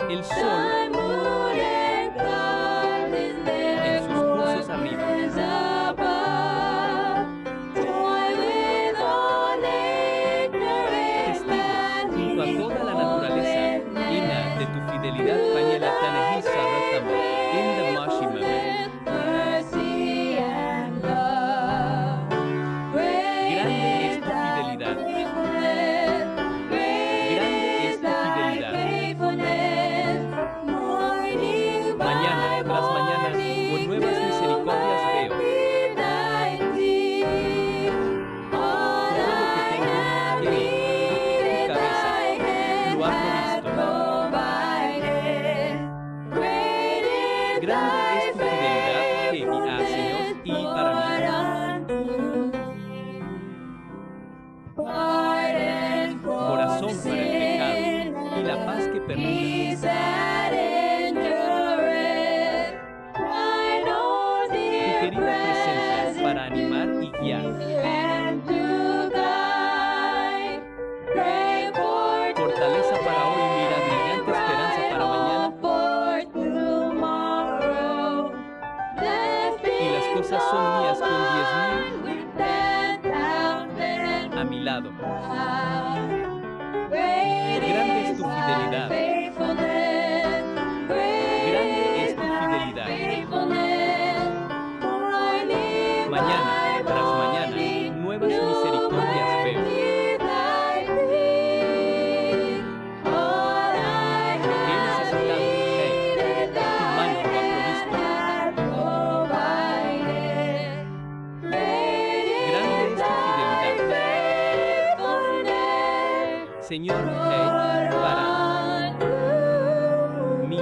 El sol en sus cursos arriba. Testigo, junto a toda la naturaleza, llena de tu fidelidad, pañela tanahisa ratama, in the mashima. Grande es tu fidelidad. Grande es tu fidelidad. Mañana tras mañana, con nuevas misericordias veo. Todo lo que tengo, tu cabeza, lo ha provisto. Grande es tu fidelidad, Señor, y para mí. Corazón para el pecado y la paz que perdura. Tu querida presencia para animar y guiar. Fortaleza para hoy, mira, brillante esperanza para mañana. Y las cosas son mías con 10,000 a mi lado. Grande es tu fidelidad. Grande es tu fidelidad. Mañana tras mañana, nuevas misericordias veo. Lo que he necesitado, tu mano lo ha provisto. Grande es tu fidelidad. Señor, para mí.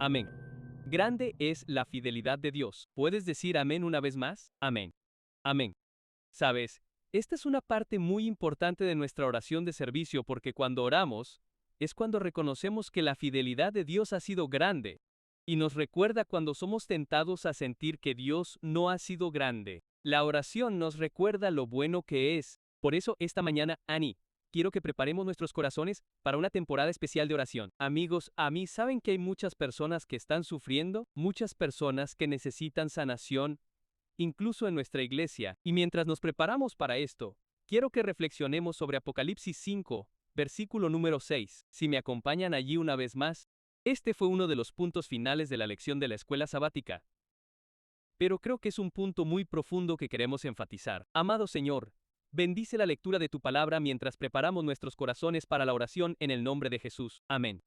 Amén. Grande es la fidelidad de Dios. ¿Puedes decir amén una vez más? Amén. Amén. Sabes, esta es una parte muy importante de nuestra oración de servicio porque cuando oramos, es cuando reconocemos que la fidelidad de Dios ha sido grande, y nos recuerda cuando somos tentados a sentir que Dios no ha sido grande. La oración nos recuerda lo bueno que es. Por eso, esta mañana, Annie, quiero que preparemos nuestros corazones para una temporada especial de oración. Amigos, ¿saben que hay muchas personas que están sufriendo? Muchas personas que necesitan sanación, incluso en nuestra iglesia. Y mientras nos preparamos para esto, quiero que reflexionemos sobre Apocalipsis 5, versículo número 6. Si me acompañan allí una vez más, este fue uno de los puntos finales de la lección de la escuela sabática. Pero creo que es un punto muy profundo que queremos enfatizar. Amado Señor, bendice la lectura de tu palabra mientras preparamos nuestros corazones para la oración en el nombre de Jesús. Amén.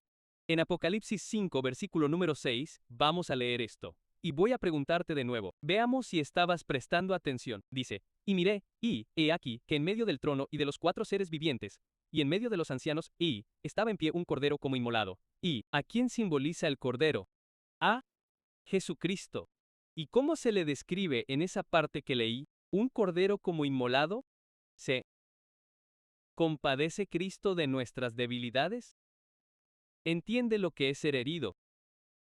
En Apocalipsis 5, versículo número 6, vamos a leer esto. Y voy a preguntarte de nuevo. Veamos si estabas prestando atención. Dice, y miré, y he aquí, que en medio del trono y de los 4 seres vivientes, y en medio de los ancianos, y estaba en pie un cordero como inmolado. ¿Y a quién simboliza el cordero? A Jesucristo. ¿Y cómo se le describe en esa parte que leí? ¿Un cordero como inmolado? ¿Se compadece Cristo de nuestras debilidades? ¿Entiende lo que es ser herido?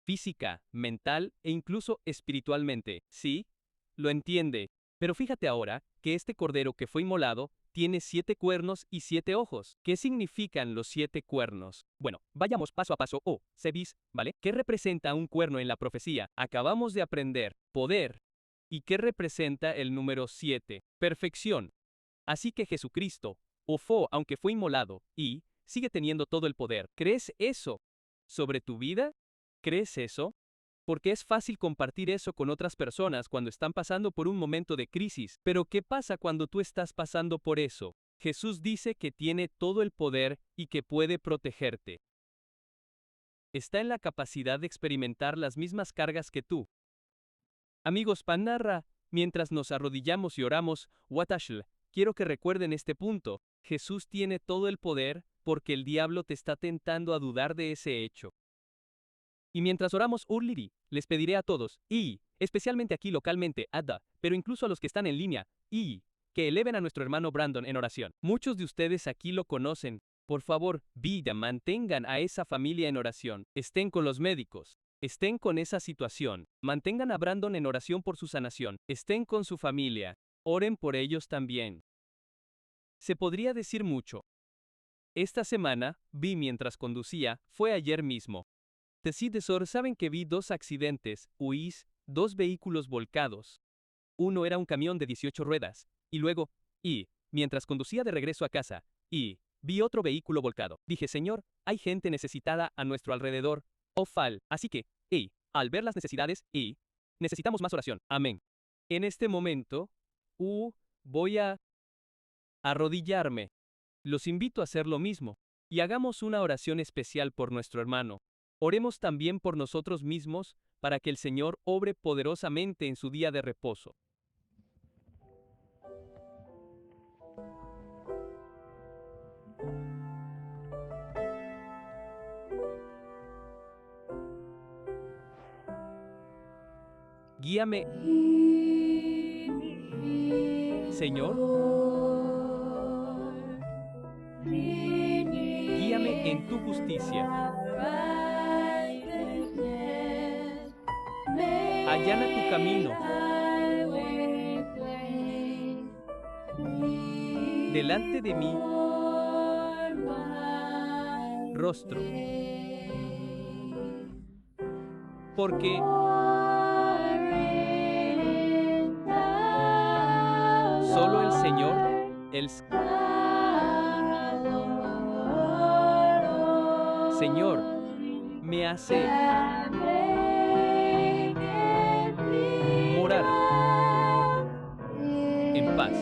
Física, mental e incluso espiritualmente. Sí, lo entiende. Pero fíjate ahora que este cordero que fue inmolado tiene 7 cuernos y 7 ojos. ¿Qué significan los 7 cuernos? Bueno, vayamos paso a paso. Sebis, ¿vale? ¿Qué representa un cuerno en la profecía? Acabamos de aprender. Poder. ¿Y qué representa el número 7? Perfección. Así que Jesucristo, aunque fue inmolado, y sigue teniendo todo el poder. ¿Crees eso sobre tu vida? ¿Crees eso? Porque es fácil compartir eso con otras personas cuando están pasando por un momento de crisis. Pero ¿qué pasa cuando tú estás pasando por eso? Jesús dice que tiene todo el poder y que puede protegerte. Está en la capacidad de experimentar las mismas cargas que tú. Amigos, Panarra, mientras nos arrodillamos y oramos, Watashl, quiero que recuerden este punto. Jesús tiene todo el poder, porque el diablo te está tentando a dudar de ese hecho. Y mientras oramos Urliri, les pediré a todos, y, especialmente aquí localmente, Adda, pero incluso a los que están en línea, y, que eleven a nuestro hermano Brandon en oración. Muchos de ustedes aquí lo conocen. Por favor, vida, mantengan a esa familia en oración. Estén con los médicos. Estén con esa situación. Mantengan a Brandon en oración por su sanación. Estén con su familia. Oren por ellos también. Se podría decir mucho. Esta semana, vi mientras conducía, fue ayer mismo. Tesor, saben que vi 2 accidentes, 2 vehículos volcados. Uno era un camión de 18 ruedas, y luego, mientras conducía de regreso a casa, vi otro vehículo volcado. Dije, Señor, hay gente necesitada a nuestro alrededor, así que, al ver las necesidades, necesitamos más oración. Amén. En este momento, voy a arrodillarme. Los invito a hacer lo mismo, y hagamos una oración especial por nuestro hermano. Oremos también por nosotros mismos, para que el Señor obre poderosamente en su día de reposo. Guíame, Señor. Guíame en tu justicia. Allana tu camino. Delante de mí, rostro. Porque solo el Señor, el Señor, me hace morar en paz.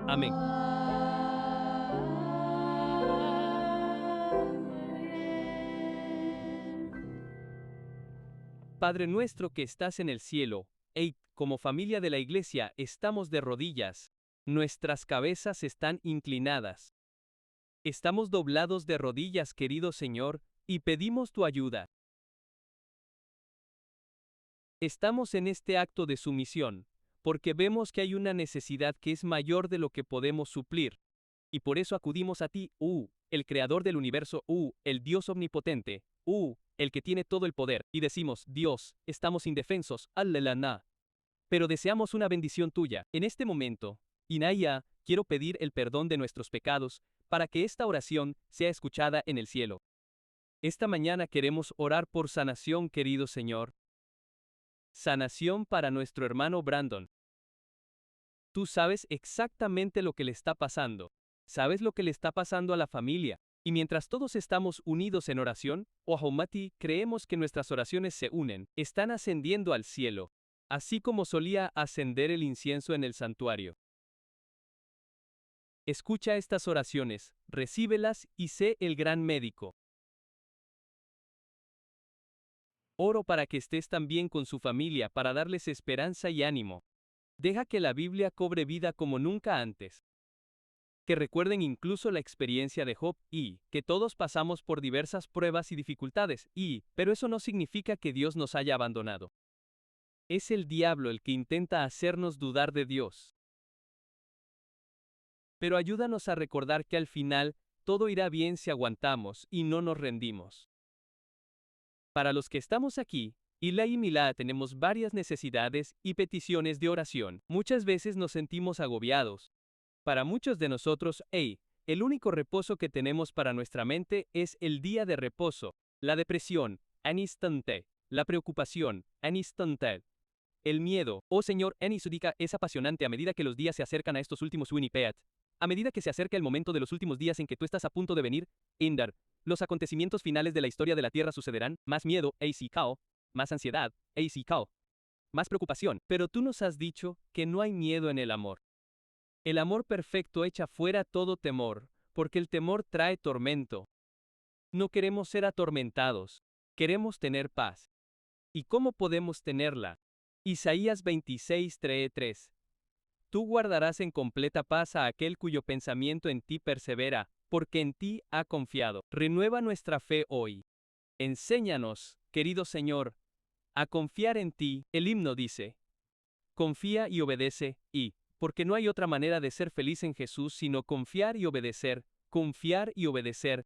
Amén. Padre nuestro que estás en el cielo, como familia de la iglesia estamos de rodillas. Nuestras cabezas están inclinadas. Estamos doblados de rodillas, querido Señor, y pedimos tu ayuda. Estamos en este acto de sumisión, porque vemos que hay una necesidad que es mayor de lo que podemos suplir. Y por eso acudimos a ti, el creador del universo, el Dios omnipotente, el que tiene todo el poder, y decimos, Dios, estamos indefensos, aleluya. Pero deseamos una bendición tuya. En este momento, Inaya, quiero pedir el perdón de nuestros pecados, para que esta oración sea escuchada en el cielo. Esta mañana queremos orar por sanación, querido Señor. Sanación para nuestro hermano Brandon. Tú sabes exactamente lo que le está pasando. Sabes lo que le está pasando a la familia. Y mientras todos estamos unidos en oración, Oahomati, creemos que nuestras oraciones se unen, están ascendiendo al cielo, así como solía ascender el incienso en el santuario. Escucha estas oraciones, recíbelas y sé el gran médico. Oro para que estés también con su familia para darles esperanza y ánimo. Deja que la Biblia cobre vida como nunca antes. Que recuerden incluso la experiencia de Job y que todos pasamos por diversas pruebas y dificultades pero eso no significa que Dios nos haya abandonado. Es el diablo el que intenta hacernos dudar de Dios. Pero ayúdanos a recordar que al final, todo irá bien si aguantamos y no nos rendimos. Para los que estamos aquí, Ila y Milá tenemos varias necesidades y peticiones de oración. Muchas veces nos sentimos agobiados. Para muchos de nosotros, el único reposo que tenemos para nuestra mente es el día de reposo. La depresión, an instante. La preocupación, an instante. El miedo, oh Señor, Sudika, es apasionante a medida que los días se acercan a estos últimos Winnipeg. A medida que se acerca el momento de los últimos días en que tú estás a punto de venir, Indar, los acontecimientos finales de la historia de la Tierra sucederán, más miedo, Kao, más ansiedad, Kao, más preocupación. Pero tú nos has dicho que no hay miedo en el amor. El amor perfecto echa fuera todo temor, porque el temor trae tormento. No queremos ser atormentados, queremos tener paz. ¿Y cómo podemos tenerla? Isaías 26:3. Tú guardarás en completa paz a aquel cuyo pensamiento en ti persevera, porque en ti ha confiado. Renueva nuestra fe hoy. Enséñanos, querido Señor, a confiar en ti. El himno dice, confía y obedece, porque no hay otra manera de ser feliz en Jesús sino confiar y obedecer, confiar y obedecer.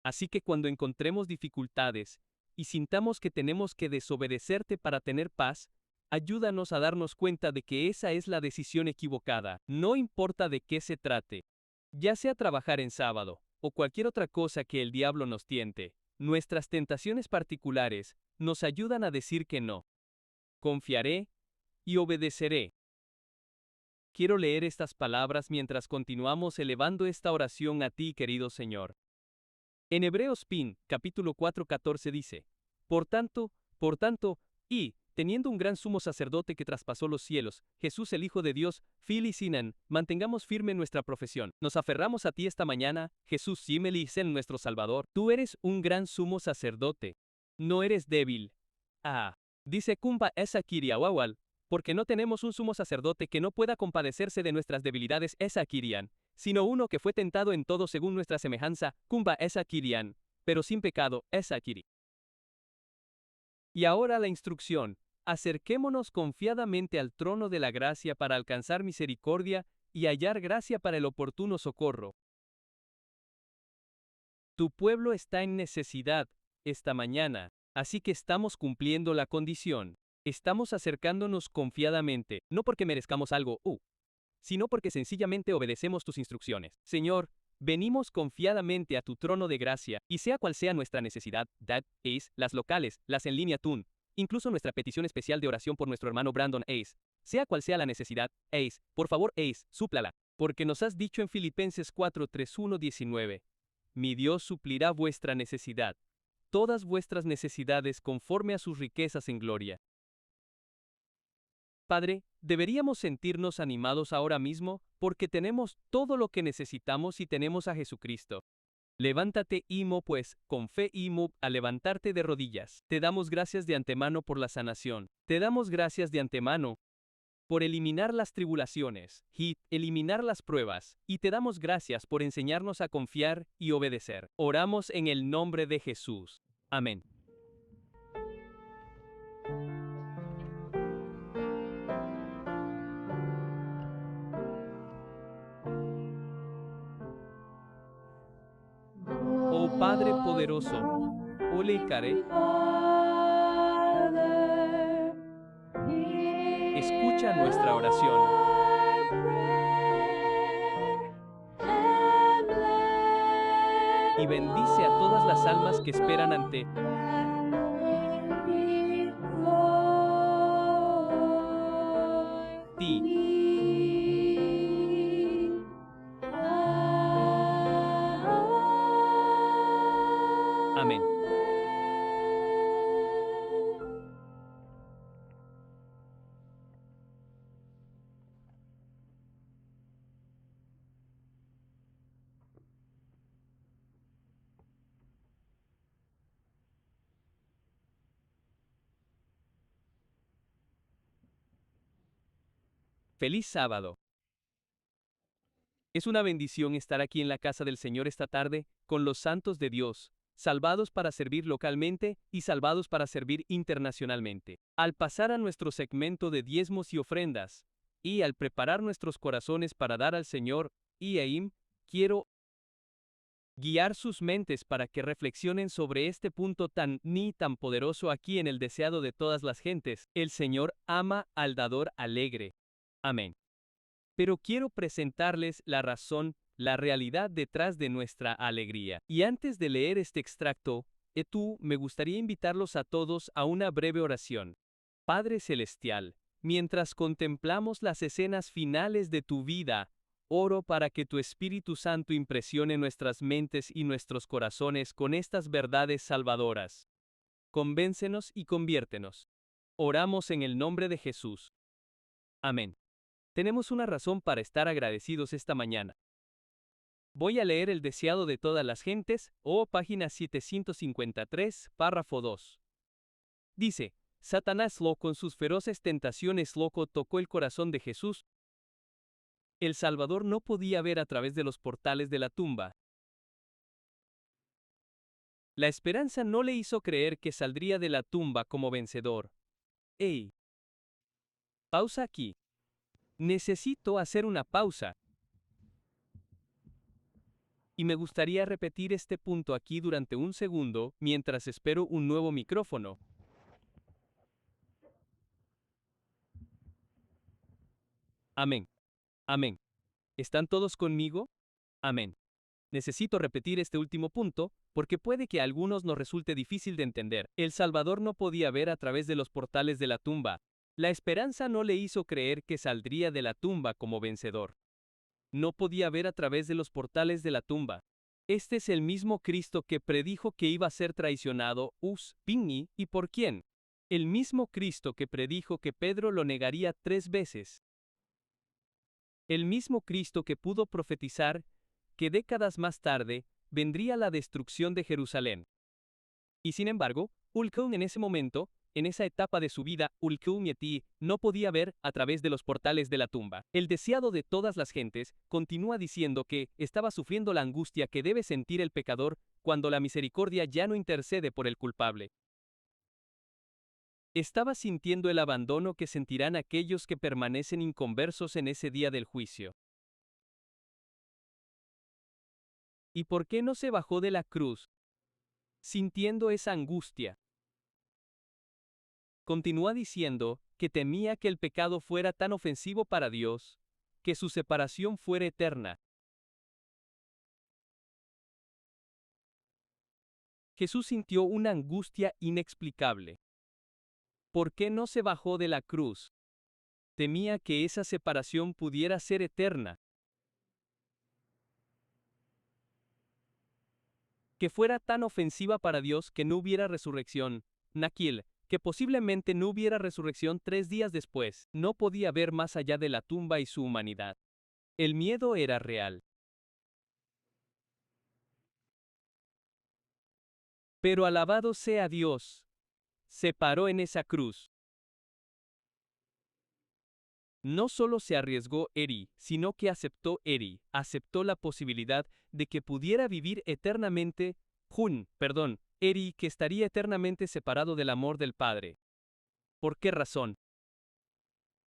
Así que cuando encontremos dificultades y sintamos que tenemos que desobedecerte para tener paz, ayúdanos a darnos cuenta de que esa es la decisión equivocada, no importa de qué se trate. Ya sea trabajar en sábado, o cualquier otra cosa que el diablo nos tiente, nuestras tentaciones particulares nos ayudan a decir que no. Confiaré y obedeceré. Quiero leer estas palabras mientras continuamos elevando esta oración a ti, querido Señor. En Hebreos capítulo 4:14 dice, Por tanto, teniendo un gran sumo sacerdote que traspasó los cielos, Jesús el Hijo de Dios, Fili Sinan, mantengamos firme nuestra profesión. Nos aferramos a ti esta mañana, Jesús Simeli Sen nuestro Salvador. Tú eres un gran sumo sacerdote. No eres débil. Dice Kumba esa Kiriawawal, porque no tenemos un sumo sacerdote que no pueda compadecerse de nuestras debilidades esa Kirian, sino uno que fue tentado en todo según nuestra semejanza, Kumba esa Kirian, pero sin pecado esa Kiri. Y ahora la instrucción. Acerquémonos confiadamente al trono de la gracia para alcanzar misericordia y hallar gracia para el oportuno socorro. Tu pueblo está en necesidad esta mañana, así que estamos cumpliendo la condición. Estamos acercándonos confiadamente, no porque merezcamos algo, sino porque sencillamente obedecemos tus instrucciones. Señor, venimos confiadamente a tu trono de gracia, y sea cual sea nuestra necesidad, las locales, las en línea TUN, incluso nuestra petición especial de oración por nuestro hermano Brandon sea cual sea la necesidad, por favor súplala, porque nos has dicho en Filipenses 4:3-1-19, mi Dios suplirá vuestra necesidad, todas vuestras necesidades conforme a sus riquezas en gloria. Padre, deberíamos sentirnos animados ahora mismo, porque tenemos todo lo que necesitamos y tenemos a Jesucristo. Levántate, pues, con fe a levantarte de rodillas. Te damos gracias de antemano por la sanación. Te damos gracias de antemano por eliminar las tribulaciones, eliminar las pruebas, y te damos gracias por enseñarnos a confiar y obedecer. Oramos en el nombre de Jesús. Amén. Oh Padre poderoso, Oleikare, escucha nuestra oración. Y bendice a todas las almas que esperan ante ti. Amén. ¡Feliz sábado! Es una bendición estar aquí en la casa del Señor esta tarde, con los santos de Dios, salvados para servir localmente y salvados para servir internacionalmente. Al pasar a nuestro segmento de diezmos y ofrendas, y al preparar nuestros corazones para dar al Señor, quiero guiar sus mentes para que reflexionen sobre este punto tan poderoso aquí en el deseado de todas las gentes. El Señor ama al dador alegre. Amén. Pero quiero presentarles la razón, la realidad detrás de nuestra alegría. Y antes de leer este extracto, me gustaría invitarlos a todos a una breve oración. Padre Celestial, mientras contemplamos las escenas finales de tu vida, oro para que tu Espíritu Santo impresione nuestras mentes y nuestros corazones con estas verdades salvadoras. Convéncenos y conviértenos. Oramos en el nombre de Jesús. Amén. Tenemos una razón para estar agradecidos esta mañana. Voy a leer el deseado de todas las gentes, página 753, párrafo 2. Dice, Satanás con sus feroces tentaciones tocó el corazón de Jesús. El Salvador no podía ver a través de los portales de la tumba. La esperanza no le hizo creer que saldría de la tumba como vencedor. Pausa aquí. Necesito hacer una pausa. Y me gustaría repetir este punto aquí durante un segundo, mientras espero un nuevo micrófono. Amén. Amén. ¿Están todos conmigo? Amén. Necesito repetir este último punto, porque puede que a algunos nos resulte difícil de entender. El Salvador no podía ver a través de los portales de la tumba. La esperanza no le hizo creer que saldría de la tumba como vencedor. No podía ver a través de los portales de la tumba. Este es el mismo Cristo que predijo que iba a ser traicionado, ¿y por quién? El mismo Cristo que predijo que Pedro lo negaría 3 veces. El mismo Cristo que pudo profetizar que décadas más tarde vendría la destrucción de Jerusalén. Y sin embargo, en ese momento, en esa etapa de su vida, no podía ver a través de los portales de la tumba. El deseado de todas las gentes continúa diciendo que estaba sufriendo la angustia que debe sentir el pecador cuando la misericordia ya no intercede por el culpable. Estaba sintiendo el abandono que sentirán aquellos que permanecen inconversos en ese día del juicio. ¿Y por qué no se bajó de la cruz, sintiendo esa angustia? Continúa diciendo que temía que el pecado fuera tan ofensivo para Dios, que su separación fuera eterna. Jesús sintió una angustia inexplicable. ¿Por qué no se bajó de la cruz? Temía que esa separación pudiera ser eterna. Que fuera tan ofensiva para Dios que no hubiera resurrección, que posiblemente no hubiera resurrección 3 días después, no podía ver más allá de la tumba y su humanidad. El miedo era real. Pero alabado sea Dios, se paró en esa cruz. No solo se arriesgó sino que aceptó la posibilidad de que pudiera vivir eternamente, que estaría eternamente separado del amor del Padre. ¿Por qué razón?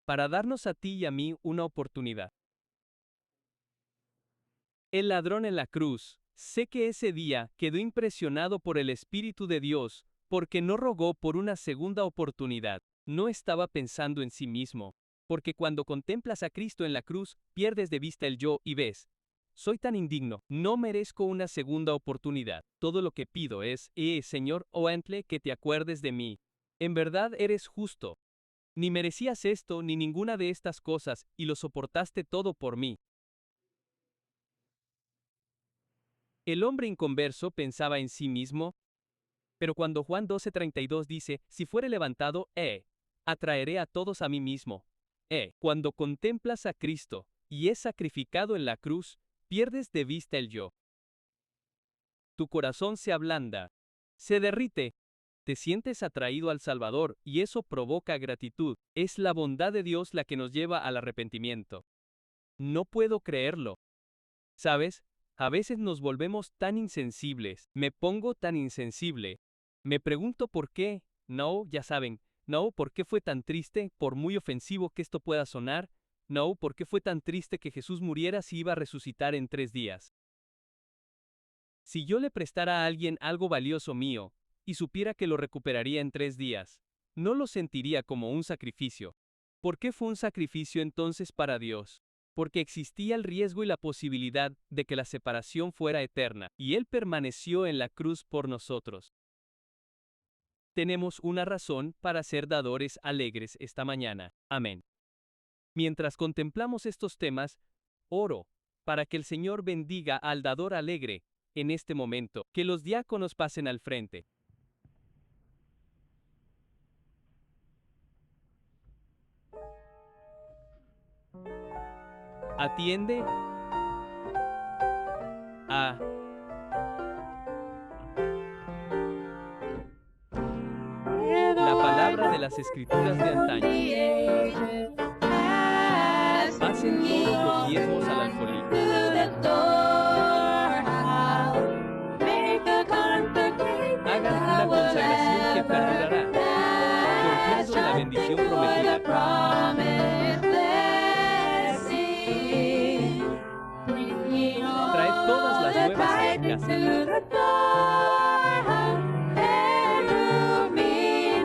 Para darnos a ti y a mí una oportunidad. El ladrón en la cruz, sé que ese día quedó impresionado por el Espíritu de Dios, porque no rogó por una segunda oportunidad, no estaba pensando en sí mismo. Porque cuando contemplas a Cristo en la cruz, pierdes de vista el yo y ves, soy tan indigno, no merezco una segunda oportunidad. Todo lo que pido es, Señor, que te acuerdes de mí. En verdad eres justo. Ni merecías esto ni ninguna de estas cosas, y lo soportaste todo por mí. El hombre inconverso pensaba en sí mismo, pero cuando Juan 12:32 dice, si fuere levantado, atraeré a todos a mí mismo. Cuando contemplas a Cristo, y es sacrificado en la cruz, pierdes de vista el yo. Tu corazón se ablanda, se derrite. Te sientes atraído al Salvador y eso provoca gratitud. Es la bondad de Dios la que nos lleva al arrepentimiento. No puedo creerlo. ¿Sabes? A veces nos volvemos tan insensibles. Me pongo tan insensible. Me pregunto por qué. No, ya saben. No, ¿por qué fue tan triste? Por muy ofensivo que esto pueda sonar. No, ¿por qué fue tan triste que Jesús muriera si iba a resucitar en 3 días? Si yo le prestara a alguien algo valioso mío, y supiera que lo recuperaría en 3 días, no lo sentiría como un sacrificio. ¿Por qué fue un sacrificio entonces para Dios? Porque existía el riesgo y la posibilidad de que la separación fuera eterna, y Él permaneció en la cruz por nosotros. Tenemos una razón para ser dadores alegres esta mañana. Amén. Mientras contemplamos estos temas, oro para que el Señor bendiga al dador alegre en este momento. Que los diáconos pasen al frente. Atiende a la palabra de las Escrituras de antaño. Pasen todos los diezmos al alfolí. Hagan una consagración que perdurará, confiando en la bendición prometida. Traed todas las nuevas a la casa.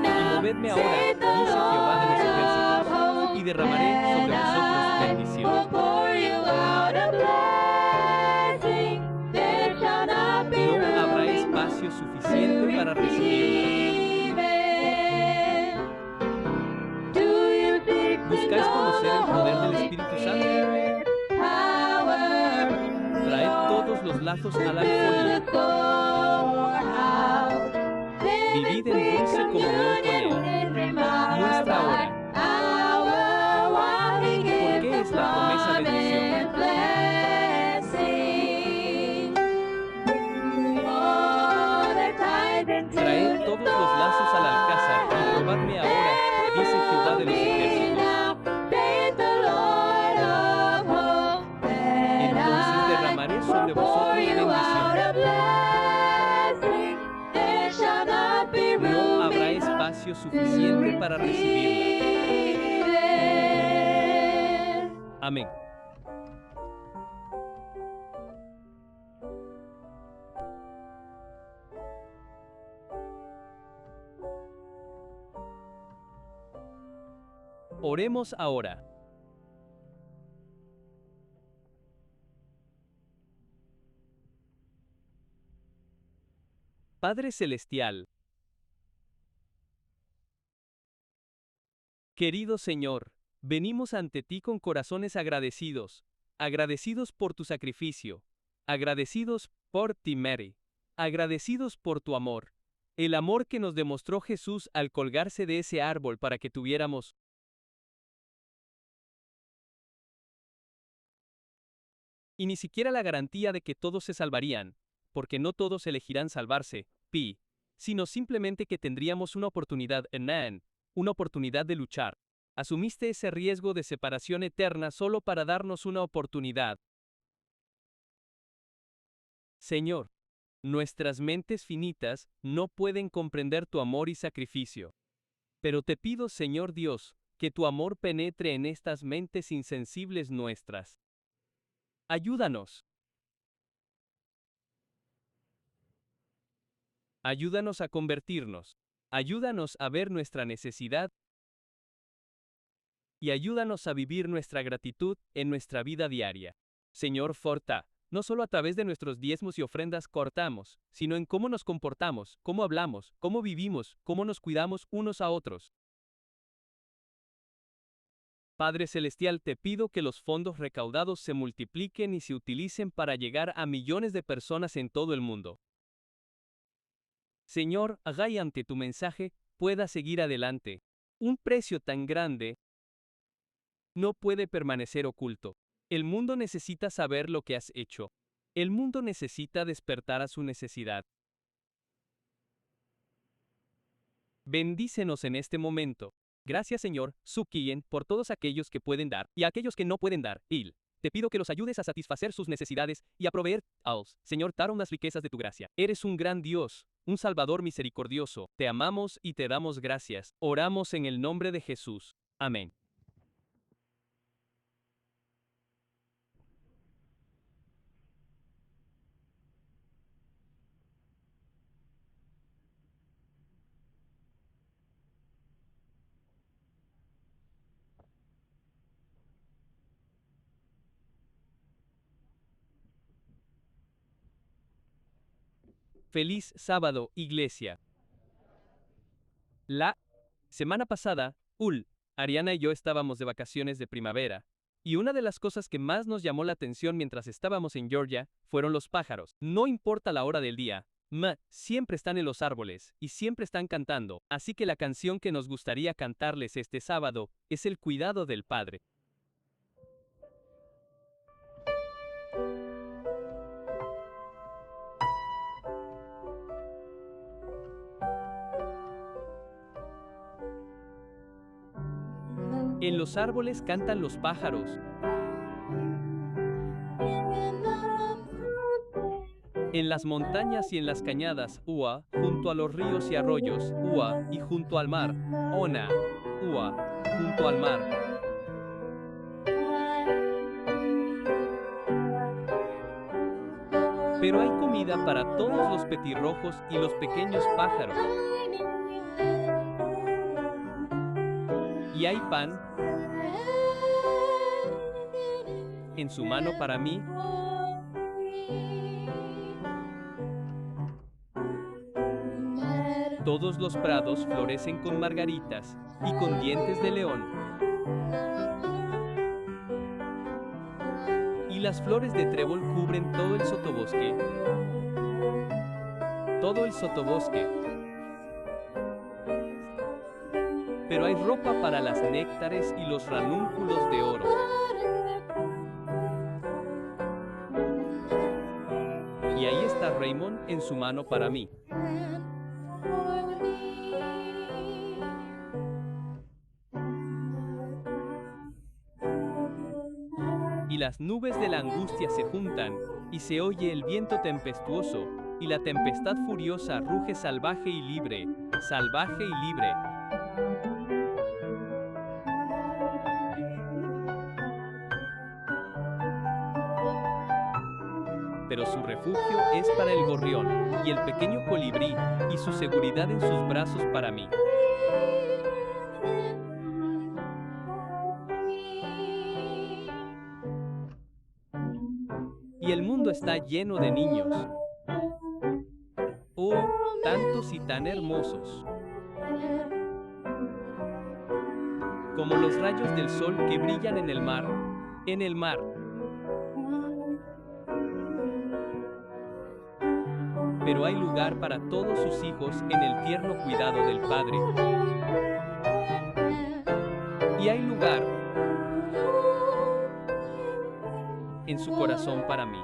Y movedme ahora, dice Jehová de los ejércitos, y derramaré sobre vosotros bendición. No habrá espacio suficiente para recibirla. ¿Buscáis conocer el poder del Espíritu Santo? Traed todos los lazos al alfolí. Vivid en dulce comunión con Él. Muestra ahora. ¿Por qué es la promesa bendición? Traed todos los lazos al alcázar y probadme ahora, dice Jehová de los ejércitos. Entonces derramaré sobre vosotros bendición. No habrá espacio suficiente para recibirla. Amén. Oremos ahora. Padre Celestial, querido Señor, venimos ante ti con corazones agradecidos, agradecidos por tu sacrificio, agradecidos por ti, Mary, agradecidos por tu amor, el amor que nos demostró Jesús al colgarse de ese árbol para que tuviéramos y ni siquiera la garantía de que todos se salvarían, porque no todos elegirán salvarse, sino simplemente que tendríamos una oportunidad una oportunidad de luchar. Asumiste ese riesgo de separación eterna solo para darnos una oportunidad. Señor, nuestras mentes finitas no pueden comprender tu amor y sacrificio. Pero te pido, Señor Dios, que tu amor penetre en estas mentes insensibles nuestras. Ayúdanos. Ayúdanos a convertirnos. Ayúdanos a ver nuestra necesidad. Y ayúdanos a vivir nuestra gratitud en nuestra vida diaria. Señor Forta, no solo a través de nuestros diezmos y ofrendas cortamos, sino en cómo nos comportamos, cómo hablamos, cómo vivimos, cómo nos cuidamos unos a otros. Padre Celestial, te pido que los fondos recaudados se multipliquen y se utilicen para llegar a millones de personas en todo el mundo. Señor, haga y ante tu mensaje pueda seguir adelante. Un precio tan grande no puede permanecer oculto. El mundo necesita saber lo que has hecho. El mundo necesita despertar a su necesidad. Bendícenos en este momento. Gracias, Señor, Suquien, por todos aquellos que pueden dar y aquellos que no pueden dar. Il. Te pido que los ayudes a satisfacer sus necesidades y a proveer, Señor, daron las riquezas de tu gracia. Eres un gran Dios, un Salvador misericordioso. Te amamos y te damos gracias. Oramos en el nombre de Jesús. Amén. Feliz sábado, iglesia. La semana pasada, Ariana y yo estábamos de vacaciones de primavera, y una de las cosas que más nos llamó la atención mientras estábamos en Georgia fueron los pájaros. No importa la hora del día, siempre están en los árboles y siempre están cantando, así que la canción que nos gustaría cantarles este sábado es El cuidado del Padre. En los árboles cantan los pájaros. En las montañas y en las cañadas, junto a los ríos y arroyos, y junto al mar, ona, junto al mar. Pero hay comida para todos los petirrojos y los pequeños pájaros. Y hay pan en su mano para mí. Todos los prados florecen con margaritas y con dientes de león. Y las flores de trébol cubren todo el sotobosque. Todo el sotobosque. Pero hay ropa para las néctares y los ranúnculos de oro. Y ahí está Raymond en su mano para mí. Y las nubes de la angustia se juntan, y se oye el viento tempestuoso, y la tempestad furiosa ruge salvaje y libre, salvaje y libre. Pero su refugio es para el gorrión, y el pequeño colibrí, y su seguridad en sus brazos para mí. Y el mundo está lleno de niños. Oh, tantos y tan hermosos. Como los rayos del sol que brillan en el mar. En el mar. Pero hay lugar para todos sus hijos en el tierno cuidado del Padre. Y hay lugar en su corazón para mí.